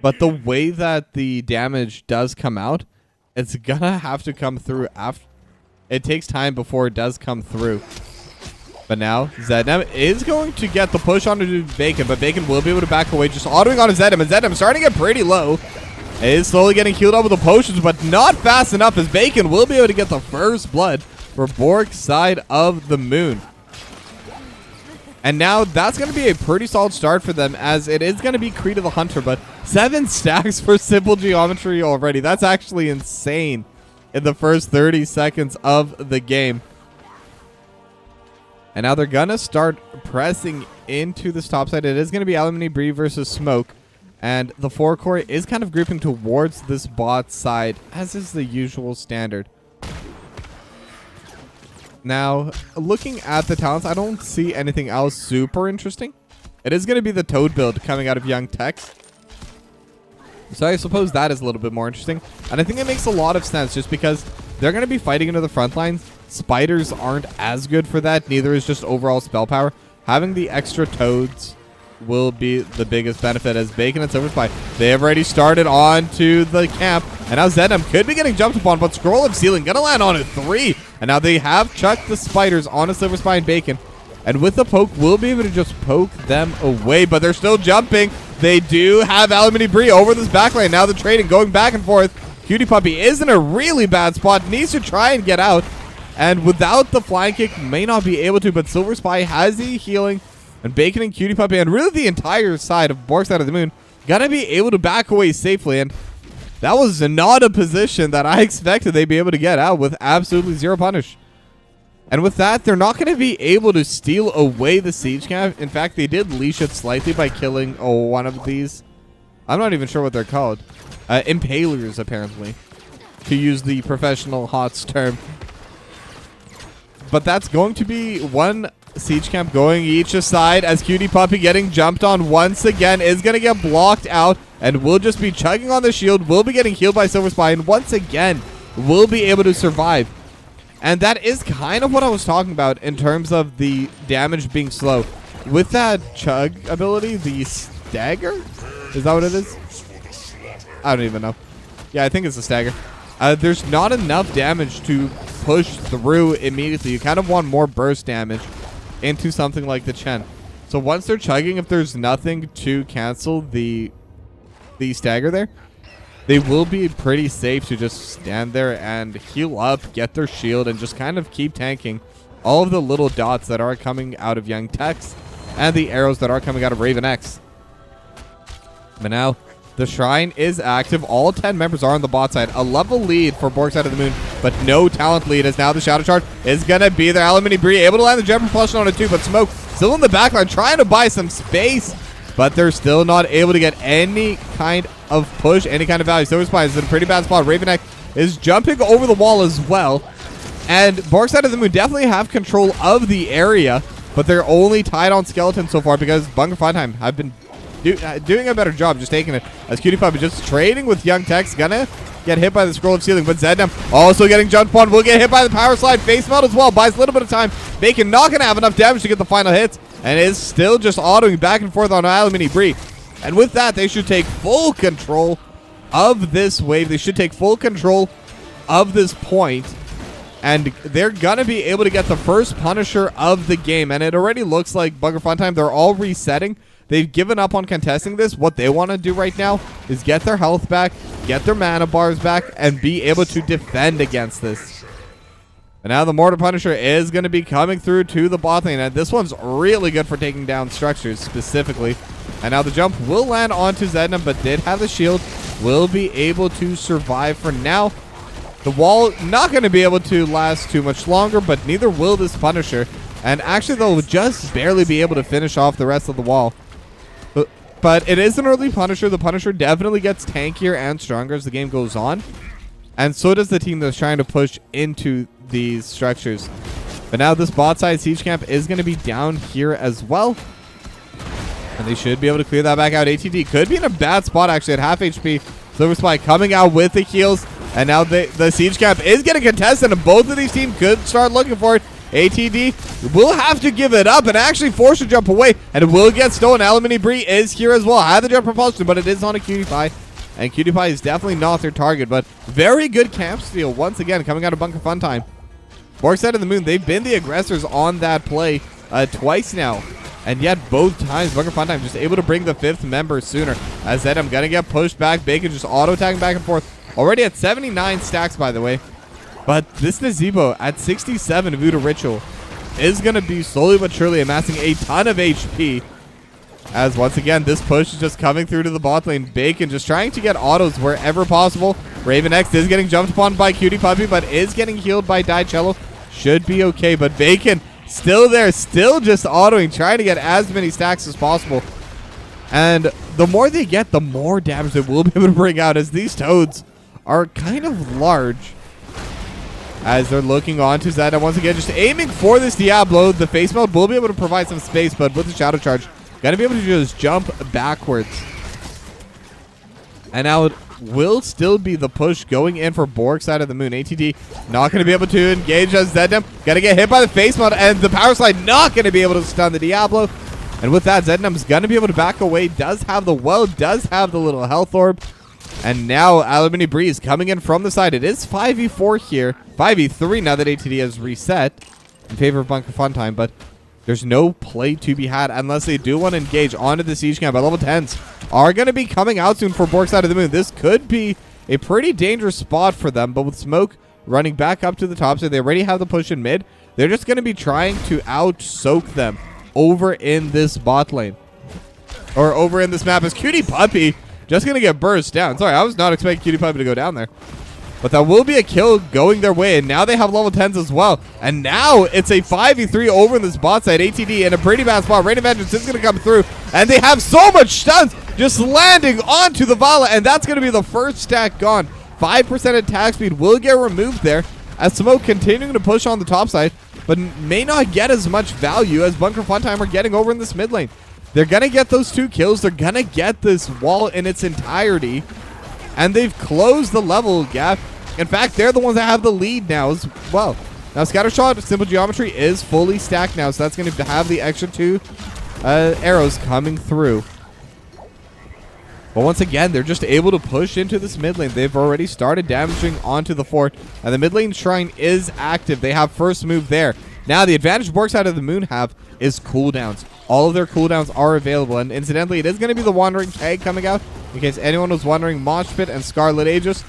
but the way that the damage does come out, it's gonna have to come through after. It takes time before it does come through. But now Zedem is going to get the push onto Bacon, but Bacon will be able to back away, just autoing on Zedem, and Zedem starting to get pretty low. It is slowly getting healed up with the potions, but not fast enough, as Bacon will be able to get the first blood for Bork side of the moon. And now that's going to be a pretty solid start for them, as it is going to be Creed of the Hunter, but 7 stacks for simple geometry already. That's actually insane in the first 30 seconds of the game. And now they're going to start pressing into this top side. It is going to be Aluminum Bree versus Smoke. And the 4-core is kind of grouping towards this bot side, as is the usual standard. Now, looking at the talents, I don't see anything else super interesting. It is going to be the Toad build coming out of Young Tex. So I suppose that is a little bit more interesting. And I think it makes a lot of sense just because they're going to be fighting into the front lines. Spiders aren't as good for that. Neither is just overall spell power. Having the extra Toads will be the biggest benefit, as Bacon and Silver Spy, they have already started on to the camp. And now Zedem could be getting jumped upon, but Scroll of Sealing going to land on a 3. And now they have chucked the spiders on a Silver Spy and Bacon. And with the poke, we'll be able to just poke them away, but they're still jumping. They do have Aluminum Bree over this backlane. Now they're trading, going back and forth. Cutie Puppy is in a really bad spot, needs to try and get out. And without the flying kick, may not be able to, but Silver Spy has the healing. And Bacon and Cutie Puppy, and really the entire side of Bork side of the moon, gonna be able to back away safely. And that was not a position that I expected they'd be able to get out with absolutely 0 punish. And with that, they're not going to be able to steal away the siege camp. In fact, they did leash it slightly by killing one of these. I'm not even sure what they're called. Impalers, apparently, to use the professional HOTS term. But that's going to be one siege camp going each side, as Cutie Puppy getting jumped on once again is going to get blocked out, and will just be chugging on the shield, will be getting healed by Silver Spy, and once again will be able to survive. And that is kind of what I was talking about in terms of the damage being slow. With that chug ability, the stagger? Is that what it is? I don't even know. Yeah, I think it's a stagger. There's not enough damage to push through immediately. You kind of want more burst damage into something like the Chen. So once they're chugging, if there's nothing to cancel the stagger there, they will be pretty safe to just stand there and heal up, get their shield, and just kind of keep tanking all of the little dots that are coming out of Young Tex and the arrows that are coming out of Raven X. But now the shrine is active. All 10 members are on the bot side. A level lead for Bork side of the moon, but no talent lead, as now the Shadow Shard is going to be there. Aluminum Bree able to land the Gem Propulsion on it too, but Smoke still in the backline trying to buy some space, but they're still not able to get any kind of push, any kind of value. Silver Spy is in a pretty bad spot. Raven X is jumping over the wall as well. And Bork side of the moon definitely have control of the area, but they're only tied on Skeleton so far because Bunker Funtime have been doing a better job just taking it, as Cutie Puppy just trading with Young Tex, gonna get hit by the Scroll of Sealing, but Zedem also getting jumped upon, will get hit by the Power Slide. Face Melt as well, buys a little bit of time. Bacon not gonna have enough damage to get the final hits, and is still just autoing back and forth on Aluminum Bree. And with that, they should take full control of this wave. They should take full control of this point, and they're gonna be able to get the first Punisher of the game. And it already looks like Bunker Funtime, they're all resetting. They've given up on contesting this. What they want to do right now is get their health back, get their mana bars back, and be able to defend against this. And now the Mortar Punisher is going to be coming through to the bot lane. And this one's really good for taking down structures specifically. And now the jump will land onto Zednam, but did have the shield. Will be able to survive for now. The wall not going to be able to last too much longer, but neither will this Punisher. And actually, they'll just barely be able to finish off the rest of the wall. But it is an early Punisher. The Punisher definitely gets tankier and stronger as the game goes on. And so does the team that's trying to push into these structures. But now this bot side siege camp is going to be down here as well. And they should be able to clear that back out. ATD could be in a bad spot actually at half HP. Silver Spike coming out with the heals. And now the siege camp is getting contested. And both of these teams could start looking for it. ATD will have to give it up and actually force a jump away. And it will get stolen. Aluminum Bree is here as well. Had the jump propulsion, but it is on a Cutie Pie. And Cutie Pie is definitely not their target. But very good camp steal once again coming out of Bunker Fun Time. Bork side of the moon, they've been the aggressors on that play twice now. And yet both times Bunker Fun Time just able to bring the 5th member sooner. As said, I'm going to get pushed back. Bacon just auto-attacking back and forth. Already at 79 stacks, by the way. But this Nazebo at 67 Voodoo Ritual is going to be slowly but surely amassing a ton of HP. As once again, this push is just coming through to the bot lane. Bacon just trying to get autos wherever possible. Raven X is getting jumped upon by Cutie Puppy, but is getting healed by Dicello. Should be okay, but Bacon still there, still just autoing, trying to get as many stacks as possible. And the more they get, the more damage they will be able to bring out, as these toads are kind of large. As they're looking on to Zed, and once again, just aiming for this Diablo. The face meld will be able to provide some space, but with the Shadow Charge, gonna be able to just jump backwards. And now it will still be the push going in for Bork side of the moon. ATD not going to be able to engage as Zednam. Going to get hit by the face mode, and the power slide not going to be able to stun the Diablo. And with that, Zednam's going to be able to back away. Does have the well, does have the little health orb. And now Aluminum Breeze coming in from the side. It is 5v4 here. 5v3 now that ATD has reset in favor of Bunker Fun Time. But there's no play to be had unless they do want to engage onto the siege camp. But level 10s are going to be coming out soon for Bork side of the moon. This could be a pretty dangerous spot for them. But with Smoke running back up to the top, so they already have the push in mid, they're just going to be trying to out-soak them over in this bot lane. Or over in this map as Cutie Puppy just going to get burst down. Sorry, I was not expecting Cutie Puppy to go down there. But that will be a kill going their way. And now they have level 10s as well. And now it's a 5v3 over in this bot side. ATD in a pretty bad spot. Rain of Vengeance is going to come through. And they have so much stuns just landing onto the Vala. And that's going to be the first stack gone. 5% attack speed will get removed there. As Smoke continuing to push on the top side. But may not get as much value as Bunker Fun Time are getting over in this mid lane. They're going to get those 2 kills. They're going to get this wall in its entirety. And they've closed the level gap. In fact, they're the ones that have the lead now as well. Now, Scattershot, Simple Geometry is fully stacked now, so that's going to have the extra 2 arrows coming through. But once again, they're just able to push into this mid lane. They've already started damaging onto the fort, and the mid lane shrine is active. They have first move there. Now, the advantage Bork side of the moon have is cooldowns. All of their cooldowns are available, and incidentally, it is going to be the Wandering Tag coming out, in case anyone was wondering. Mosh Pit and Scarlet Aegis.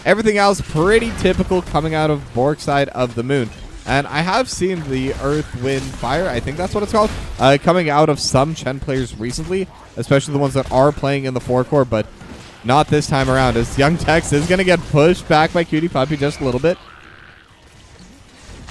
Everything else pretty typical coming out of Bork side of the moon. And I have seen the Earth, Wind, Fire, I think that's what it's called, coming out of some Chen players recently, especially the ones that are playing in the forecourt, but not this time around, as Young Tex is going to get pushed back by Cutie Puppy just a little bit.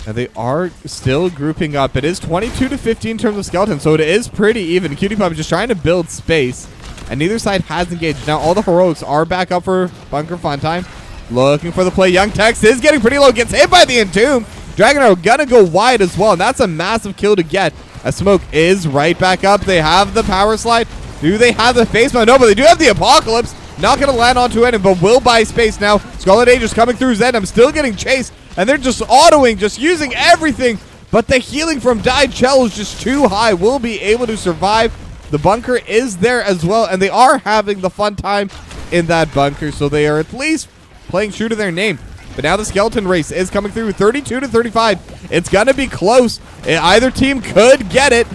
And they are still grouping up. It is 22-15 in terms of skeleton, so it is pretty even. Cutie Puppy just trying to build space, and neither side has engaged. Now all the heroics are back up for Bunker Fun Time. Looking for the play. Young Tex is getting pretty low. Gets hit by the Entomb. Dragon Arrow gonna go wide as well. And that's a massive kill to get. A Smoke is right back up. They have the power slide. Do they have the face mount? No, but they do have the Apocalypse. Not gonna land onto it, but will buy space now. Scarlet Aegis coming through Zen. I'm still getting chased. And they're just autoing, just using everything. But the healing from Dicello is just too high. Will be able to survive. The bunker is there as well. And they are having the fun time in that bunker. So they are at least playing true to their name. But now the skeleton race is coming through 32-35. It's going to be close. Either team could get it.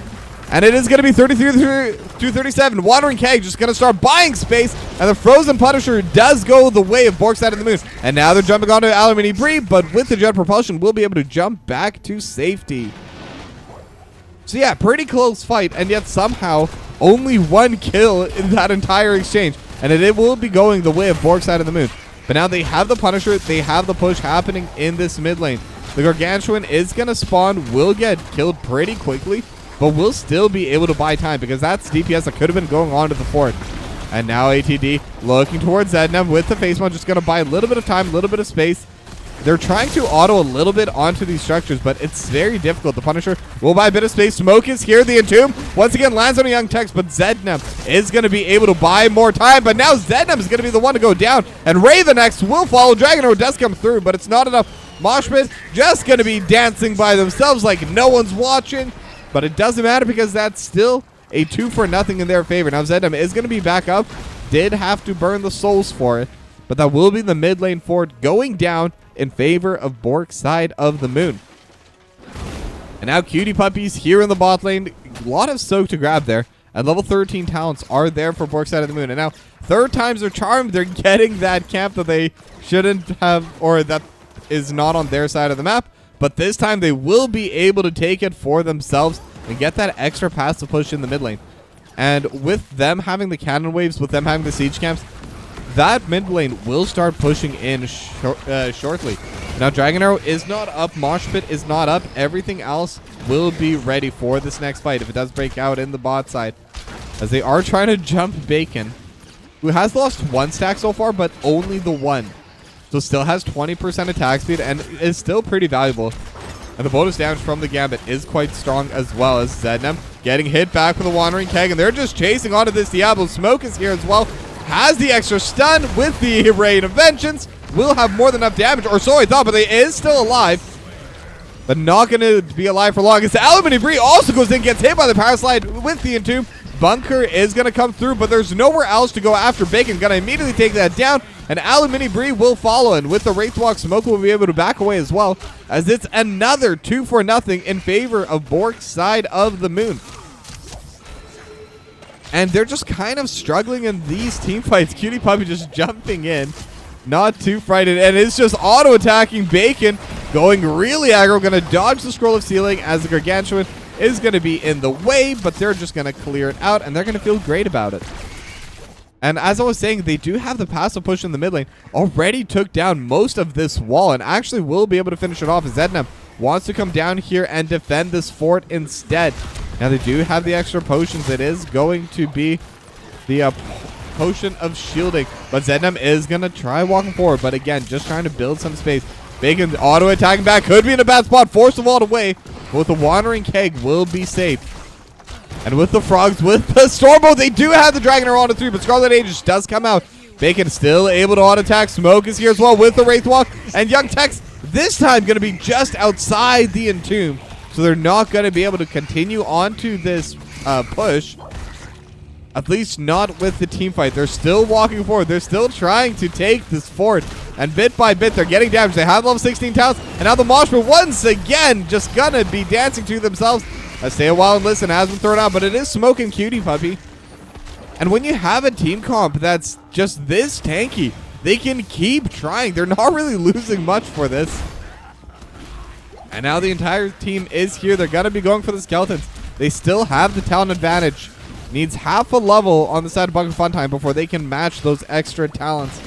And it is going to be 33 237. Wandering Keg just going to start buying space. And the Frozen Punisher does go the way of Bork side of the moon. And now they're jumping onto Alumini Bree. But with the jet propulsion, we'll be able to jump back to safety. So yeah, pretty close fight. And yet somehow only one kill in that entire exchange. And it will be going the way of Bork side of the moon. But now they have the Punisher. They have the push happening in this mid lane. The Gargantuan is going to spawn, will get killed pretty quickly, but will still be able to buy time because that's DPS that could have been going on to the fort. And now ATD looking towards Zednem with the face mount, just going to buy a little bit of time, a little bit of space. They're trying to auto a little bit onto these structures, but it's very difficult. The Punisher will buy a bit of space. Smoke is here. The Entomb once again lands on a Young Tex, but Zednem is going to be able to buy more time. But now Zednem is going to be the one to go down, and Raven next will follow. Dragon Arrow does come through, but it's not enough. Mosh Pit just going to be dancing by themselves like no one's watching, but it doesn't matter because that's still a 2-for-0 in their favor. Now Zednem is going to be back up. Did have to burn the souls for it, but that will be the mid lane fort going down in favor of Bork's side of the moon. And now Cutie Puppies here in the bot lane. A lot of soak to grab there. And level 13 talents are there for Bork's side of the moon. And now third time's their charm. They're getting that camp that they shouldn't have, or that is not on their side of the map. But this time they will be able to take it for themselves and get that extra passive push in the mid lane. And with them having the cannon waves, with them having the siege camps, that mid lane will start pushing in shortly. Now Dragon Arrow is not up, Mosh Pit is not up. Everything else will be ready for this next fight if it does break out in the bot side, as they are trying to jump Bacon, who has lost 1 stack so far, but only the 1. So still has 20% attack speed and is still pretty valuable. And the bonus damage from the Gambit is quite strong, as well as Zednem getting hit back with a Wandering Keg, and they're just chasing onto this Diablo. Smoke is here as well. Has the extra stun with the Rain of Vengeance. Will have more than enough damage, or so I thought, but he is still alive. But not going to be alive for long. As the Alumini Bree also goes in, gets hit by the Power Slide with the Entomb. Bunker is going to come through, but there's nowhere else to go after Bacon. Going to immediately take that down, and Alumini Bree will follow. And with the Wraithwalk, Smoke will be able to back away as well, as it's another 2-for-0 in favor of Bork's side of the moon. And they're just kind of struggling in these team fights. Cutie Puppy just jumping in, not too frightened, and it's just auto-attacking Bacon, going really aggro, going to dodge the Scroll of Sealing as the Gargantuan is going to be in the way, but they're just going to clear it out, and they're going to feel great about it. And as I was saying, they do have the passive push in the mid lane. Already took down most of this wall, and actually will be able to finish it off, as Zednem wants to come down here and defend this fort instead. Now they do have the extra potions. It is going to be the potion of shielding, but Zednem is going to try walking forward, but again, just trying to build some space. Bacon auto attacking back, could be in a bad spot, force the wall away, but with the Wandering Keg will be safe. And with the Frogs, with the Stormbolt, they do have the Dragon Arrow on the 3, but Scarlet Aegis does come out. Bacon still able to auto attack. Smoke is here as well with the Wraithwalk, and Young Tex this time going to be just outside the Entomb, so they're not going to be able to continue on to this push. At least not with the team fight. They're still walking forward. They're still trying to take this fort. And bit by bit, they're getting damaged. They have level 16 talents. And now the Mosh Pit once again just going to be dancing to themselves. Stay a while and listen. Has been thrown out, but it is Smoke and Cutie Puppy. And when you have a team comp that's just this tanky, they can keep trying. They're not really losing much for this. And now the entire team is here. They're going to be going for the Skeletons. They still have the talent advantage. Needs half a level on the side of Bunker Funtime before they can match those extra talents.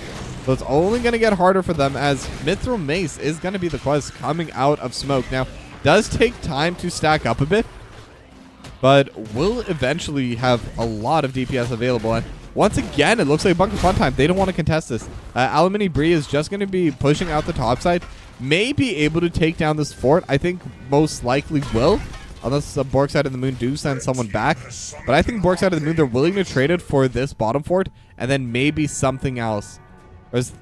So it's only going to get harder for them, as Mithril Mace is going to be the quest coming out of Smoke. Now, does take time to stack up a bit, but will eventually have a lot of DPS available. And once again, it looks like Bunker Funtime, they don't want to contest this. Alumini Bree is just going to be pushing out the top side. May be able to take down this fort. I think most likely will. Unless the Bork side of the moon do send someone back. But I think Bork side of the moon, they're willing to trade it for this bottom fort and then maybe something else.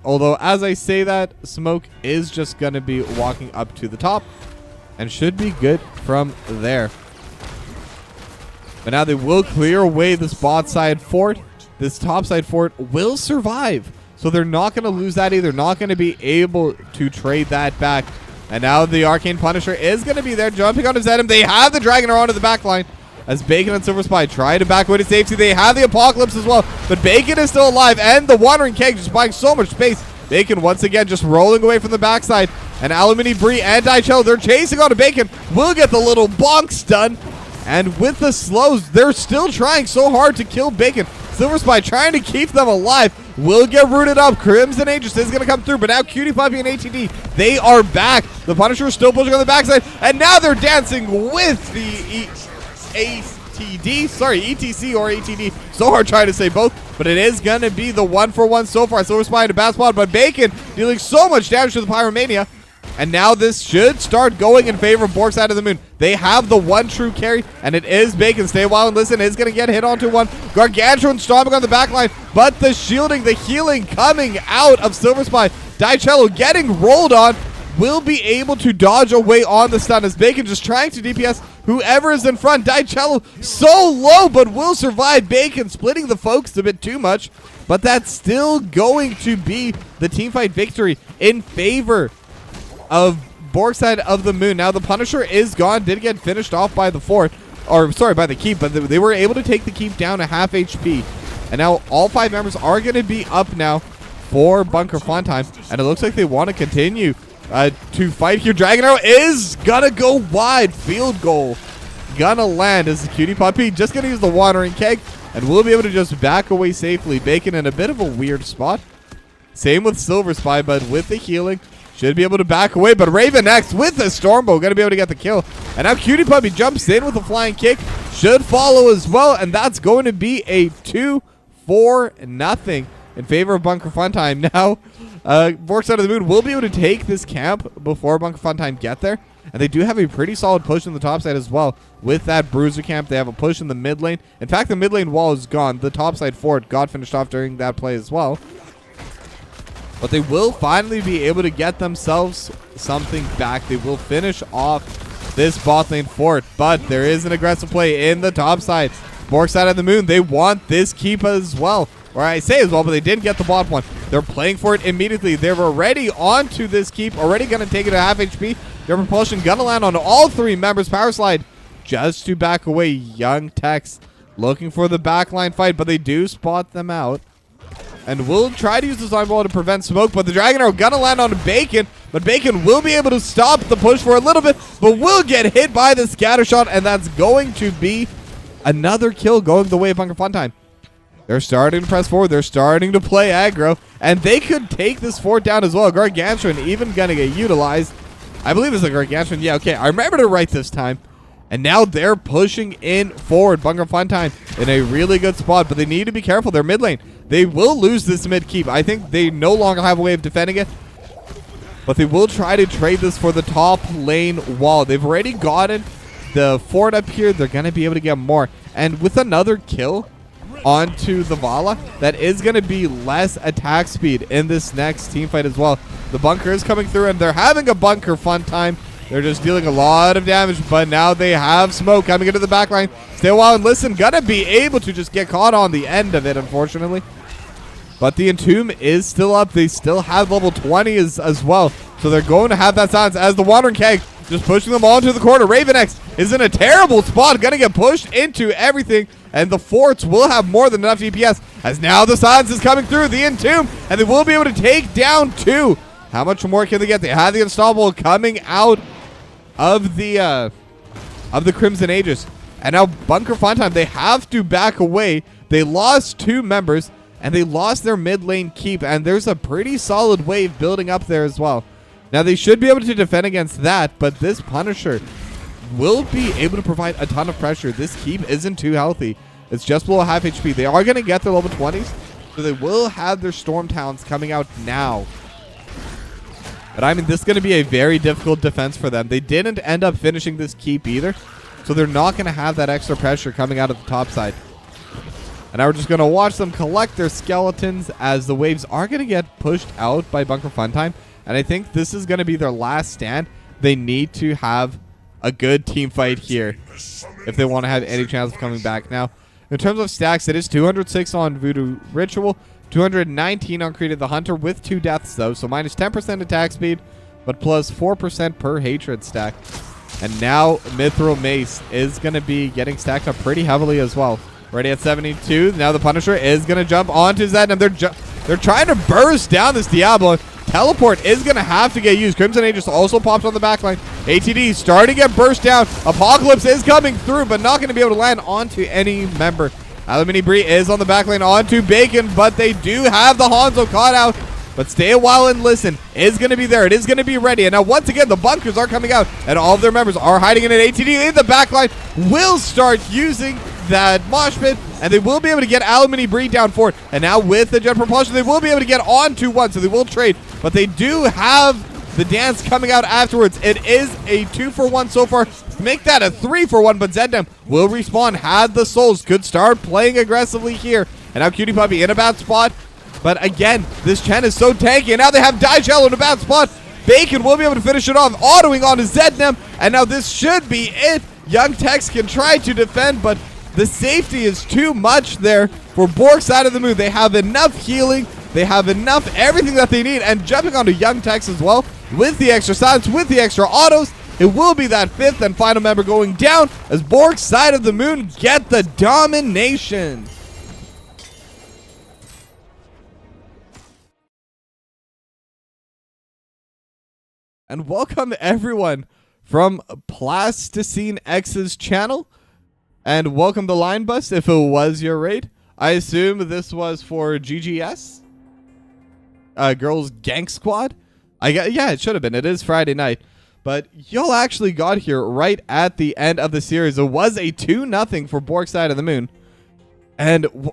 Although, as I say that, Smoke is just going to be walking up to the top and should be good from there. But now they will clear away this bot side fort. This top side fort will survive. So they're not going to lose that either. Not going to be able to trade that back. And now the Arcane Punisher is going to be there, jumping on his Zedem. They have the Dragon Arrow onto the back line. as Bacon and Silver Spy try to back away to safety. They have the Apocalypse as well, but Bacon is still alive, and the Wandering Keg just buying so much space. Bacon once again just rolling away from the backside, and Alumini Bree and Dicello, they're chasing on to Bacon, will get the little bonk stun, and with the slows, they're still trying so hard to kill Bacon. Silver Spy trying to keep them alive, will get rooted up. Crimson Aegis is going to come through, but now Cutie Puppy and ATD, they are back. The Punisher is still pushing on the backside, and now they're dancing with the ATD. Sorry, ETC or ATD. So hard trying to say both, but it is going to be the 1-for-1 so far. Silver Spy in a bad spot, but Bacon dealing so much damage to the Pyromania. And now this should start going in favor of Bork's Side of the Moon. They have the one true carry, and it is Bacon. Stay a while and listen. Is going to get hit onto one. Gargantuan stomping on the back line, but the shielding, the healing coming out of Silver Spy. Dicello getting rolled on. Will be able to dodge away on the stun as Bacon just trying to DPS whoever is in front. Dicello so low, but will survive. Bacon splitting the folks a bit too much, but that's still going to be the teamfight victory in favor of Bork's Side of the Moon. Now the Punisher is gone, did get finished off by the fort, or sorry, by the keep, but they were able to take the keep down to half HP. And now all 5 members are going to be up now for Bunker Fun Time, and it looks like they want to continue to fight here. Dragon Arrow is gonna go wide. Field goal gonna land as the Cutie Puppy just gonna use the Wandering Keg, and we'll be able to just back away safely. Bacon in a bit of a weird spot. Same with Silver Spy, but with the healing, should be able to back away. But Raven X with the Stormbow gonna be able to get the kill. And now Cutie Puppy jumps in with a flying kick. Should follow as well, and that's going to be a 2-4-0 in favor of Bunker Fun Time. Now, Bork's Side of the Moon will be able to take this camp before Bunker Fun Time get there. And they do have a pretty solid push in the top side as well. With that Bruiser camp, they have a push in the mid lane. In fact, the mid lane wall is gone. The top side fort got finished off during that play as well. But they will finally be able to get themselves something back. They will finish off this bot lane fort. But there is an aggressive play in the top side. Bork's Side of the Moon, they want this keep as well. Or I say as well, but they didn't get the bot one. They're playing for it immediately. They're already onto this keep, already going to take it to half HP. Their propulsion going to land on all 3 members. Power slide just to back away. Young Tex looking for the backline fight, but they do spot them out. And will try to use the slime ball to prevent smoke, but the Dragon Arrow going to land on Bacon, but Bacon will be able to stop the push for a little bit, but will get hit by the scatter shot, and that's going to be another kill going the way of Bunker Fun Time. They're starting to press forward. They're starting to play aggro, and they could take this fort down as well. Gargantuan even going to get utilized. I believe it's a Gargantuan. Yeah, okay. I remember it right this time. And now they're pushing in forward. Bunker Fun Time in a really good spot, but they need to be careful. They're mid lane. They will lose this mid keep. I think they no longer have a way of defending it, but they will try to trade this for the top lane wall. They've already gotten the fort up here. They're going to be able to get more. And with another kill onto the Vala, that is going to be less attack speed in this next team fight as well. The bunker is coming through, and they're having a Bunker Fun Time. They're just dealing a lot of damage, but now they have smoke coming into the backline. Stay a while and listen. Gonna be able to just get caught on the end of it, unfortunately. But the Entomb is still up. They still have level 20 as well. So they're going to have that silence as the Wandering Keg just pushing them all into the corner. Raven X is in a terrible spot. Gonna get pushed into everything. And the forts will have more than enough DPS as now the silence is coming through. The Entomb, and they will be able to take down 2. How much more can they get? They have the Unstoppable coming out of the Crimson Aegis. And now Bunker Fun Time, they have to back away. They lost 2 members, and they lost their mid lane keep, and there's a pretty solid wave building up there as well. Now they should be able to defend against that, but this Punisher will be able to provide a ton of pressure. This keep isn't too healthy. It's just below half HP. They are going to get their level 20s, so they will have their Storm Towns coming out now. But I mean, this is going to be a very difficult defense for them. They didn't end up finishing this keep either, so they're not going to have that extra pressure coming out of the top side. And now we're just going to watch them collect their skeletons as the waves are going to get pushed out by Bunker Fun Time. And I think this is going to be their last stand. They need to have a good team fight here if they want to have any chance of coming back. Now, in terms of stacks, it is 206 on Voodoo Ritual, 219 on Created the Hunter with 2 deaths though, so minus 10% attack speed, but plus 4% per hatred stack. And now Mithril Mace is going to be getting stacked up pretty heavily as well. Ready at 72. Now the Punisher is going to jump onto Zednam. They're trying to burst down this Diablo. Teleport is going to have to get used. Crimson Aegis also pops on the backline. ATD starting to get burst down. Apocalypse is coming through, but not going to be able to land onto any member. Alumini Brie is on the backline onto Bacon, but they do have the Hanzo caught out. But stay a while and listen. Is going to be there. It is going to be ready. And now once again, the bunkers are coming out, and all of their members are hiding in an ATD in the backline. Will start using that mosh pit, and they will be able to get Alumini Brie down for it. And now with the jet propulsion, they will be able to get on to one, so they will trade. But they do have the dance coming out afterwards. It is a 2-for-1 so far. Make that a 3-for-1, but Zednam will respawn. Had the souls. Could start playing aggressively here. And now Cutie Puppy in a bad spot. But again, this Chen is so tanky. And now they have Die Shell in a bad spot. Bacon will be able to finish it off, autoing on to Zednam. And now this should be it. Young Tex can try to defend, but the safety is too much there for Bork's side of the moon. They have enough healing. They have enough everything that they need. And jumping onto Young Tex as well with the extra silence, with the extra autos. It will be that 5th and final member going down as Bork's side of the moon get the domination. And welcome everyone from Plasticine X's channel. And welcome to Line Bus if it was your raid. I assume this was for GGS? Girls Gang Squad? Yeah, it should have been. It is Friday night. But y'all actually got here right at the end of the series. It was a 2-0 for Bork's side of the moon. And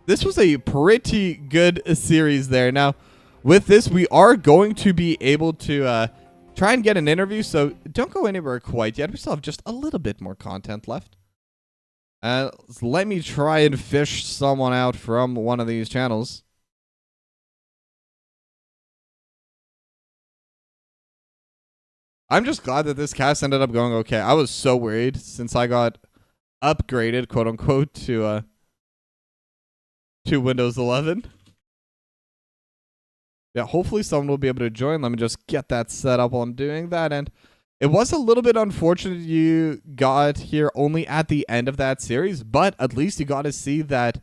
this was a pretty good series there. Now, with this, we are going to be able to try and get an interview. So don't go anywhere quite yet. We still have just a little bit more content left. Let me try and fish someone out from one of these channels. I'm just glad that this cast ended up going okay. I was so worried since I got upgraded, quote unquote, to Windows 11. Yeah, hopefully someone will be able to join. Let me just get that set up while I'm doing that. And it was a little bit unfortunate you got here only at the end of that series, but at least you got to see that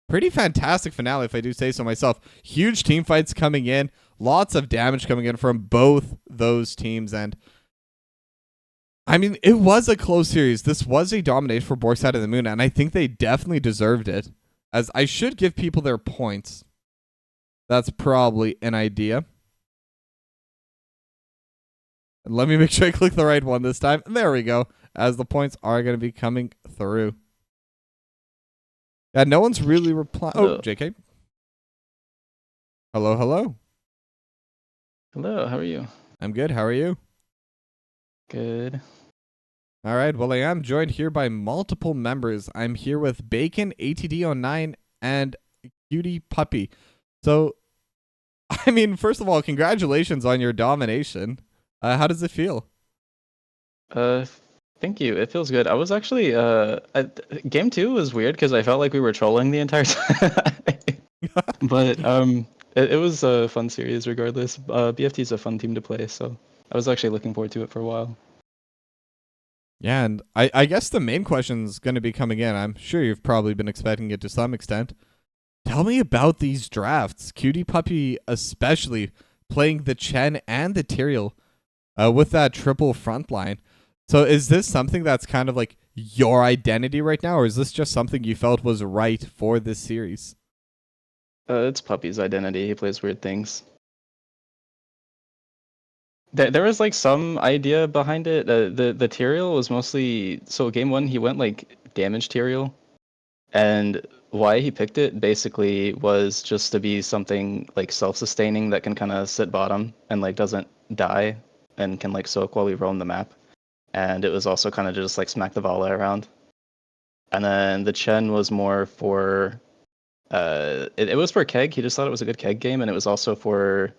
pretty fantastic finale, if I do say so myself. Huge team fights coming in, lots of damage coming in from both those teams, and I mean, it was a close series. This was a domination for Bork's side of the moon, and I think they definitely deserved it, as I should give people their points. That's probably an idea. And let me make sure I click the right one this time. There we go, as the points are going to be coming through. Yeah, no one's really replying. Oh, JK. Hello, hello. Hello, how are you? I'm good. How are you? Good. All right. Well, I am joined here by multiple members. I'm here with Bacon, ATD09, and Cutie Puppy. So, I mean, first of all, congratulations on your domination. How does it feel? Thank you. It feels good. I was actually game 2 was weird because I felt like we were trolling the entire time. But it was a fun series regardless. BFT is a fun team to play, so I was actually looking forward to it for a while. Yeah, and I guess the main question is going to be coming in. I'm sure you've probably been expecting it to some extent. Tell me about these drafts. Cutie Puppy especially playing the Chen and the Tyrael with that triple front line. So is this something that's kind of like your identity right now, or is this just something you felt was right for this series? It's Puppy's identity. He plays weird things. There was like some idea behind it. The Tyrael was mostly, so game 1 he went like damage Tyrael, and why he picked it basically was just to be something like self-sustaining that can kind of sit bottom and like doesn't die and can like soak while we roam the map. And it was also kind of just like smack the Vala around. And then the Chen was more for it was for Keg. He just thought it was a good Keg game, and it was also for,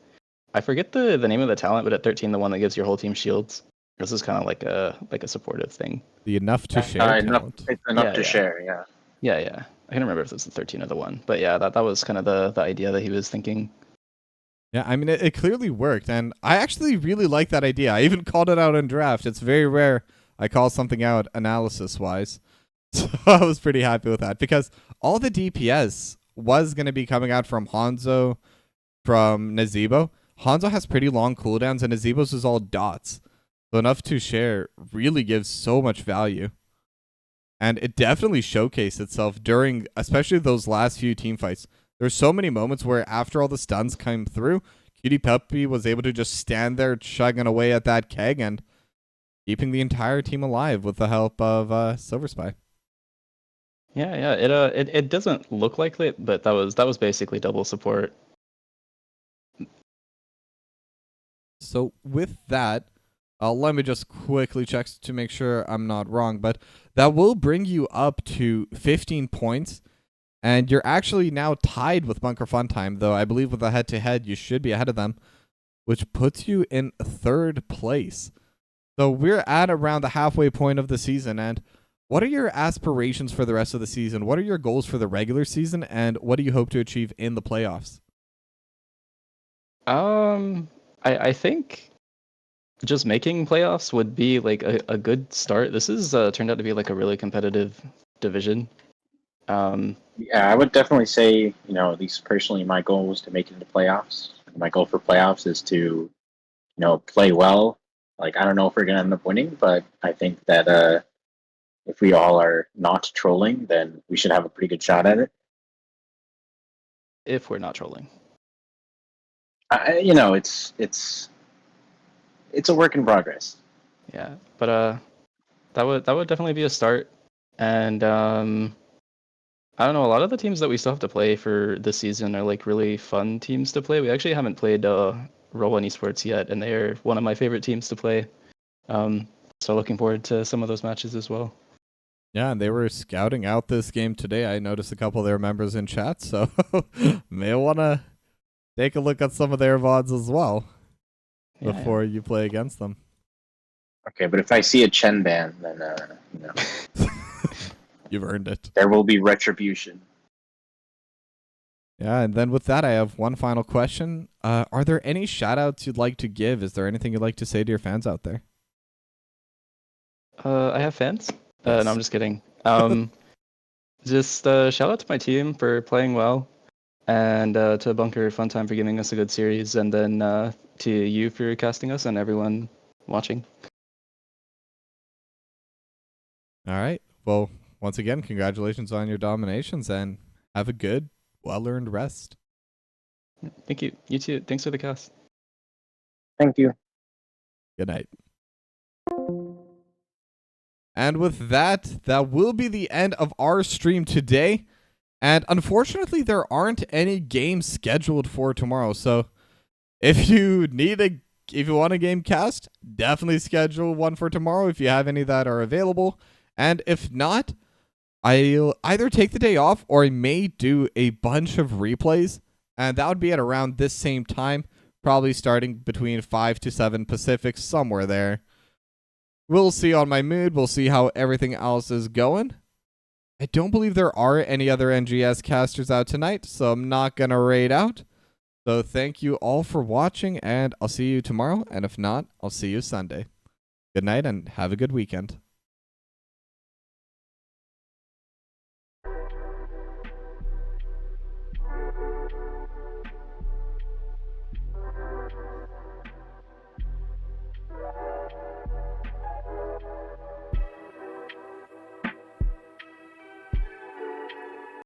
I forget the name of the talent, but at 13, the one that gives your whole team shields. This is kind of like a supportive thing. The enough to share enough to share, yeah. Yeah. I can't remember if it's the 13 or the 1, but yeah, that was kind of the idea that he was thinking. Yeah, I mean, it clearly worked, and I actually really like that idea. I even called it out in draft. It's very rare I call something out analysis-wise. So I was pretty happy with that, because all the DPS was going to be coming out from Hanzo, from Nazebo. Hanzo has pretty long cooldowns, and Nazebo's is all dots. So enough to share really gives so much value. And it definitely showcased itself during, especially those last few team fights. There's so many moments where after all the stuns came through, Cutie Puppy was able to just stand there chugging away at that keg and keeping the entire team alive with the help of Silver Spy. Yeah. It doesn't look like it, but that was basically double support. So with that, let me just quickly check to make sure I'm not wrong, but that will bring you up to 15 points. And you're actually now tied with Bunker Funtime, though I believe with a head-to-head, you should be ahead of them, which puts you in third place. So we're at around the halfway point of the season. And what are your aspirations for the rest of the season? What are your goals for the regular season? And what do you hope to achieve in the playoffs? I think just making playoffs would be like a good start. This is turned out to be like a really competitive division. Yeah, I would definitely say, at least personally, my goal was to make it into playoffs. My goal for playoffs is to, play well. Like, I don't know if we're going to end up winning, but I think that if we all are not trolling, then we should have a pretty good shot at it. If we're not trolling. It's a work in progress. Yeah, but that would definitely be a start. And I don't know, a lot of the teams that we still have to play for this season are like really fun teams to play. We actually haven't played Roll One Esports yet, and they are one of my favorite teams to play. So looking forward to some of those matches as well. Yeah, and they were scouting out this game today. I noticed a couple of their members in chat, so may want to take a look at some of their VODs as well before you play against them. Okay, but if I see a Chen ban, then, You've earned it. There will be retribution. Yeah, and then with that, I have one final question. Are there any shout-outs you'd like to give? Is there anything you'd like to say to your fans out there? I have fans? Yes. No, I'm just kidding. Just shout out to my team for playing well, and to Bunker Funtime for giving us a good series, and then to you for casting us and everyone watching. All right. Well, once again, congratulations on your dominations, and have a good, well-earned rest. Thank you. You too. Thanks for the cast. Thank you. Good night. And with that, that will be the end of our stream today. And unfortunately, there aren't any games scheduled for tomorrow. So if you want a game cast, definitely schedule one for tomorrow if you have any that are available. And if not, I'll either take the day off or I may do a bunch of replays. And that would be at around this same time, probably starting between 5 to 7 Pacific, somewhere there. We'll see on my mood. We'll see how everything else is going. I don't believe there are any other NGS casters out tonight, so I'm not going to raid out. So thank you all for watching, and I'll see you tomorrow. And if not, I'll see you Sunday. Good night and have a good weekend.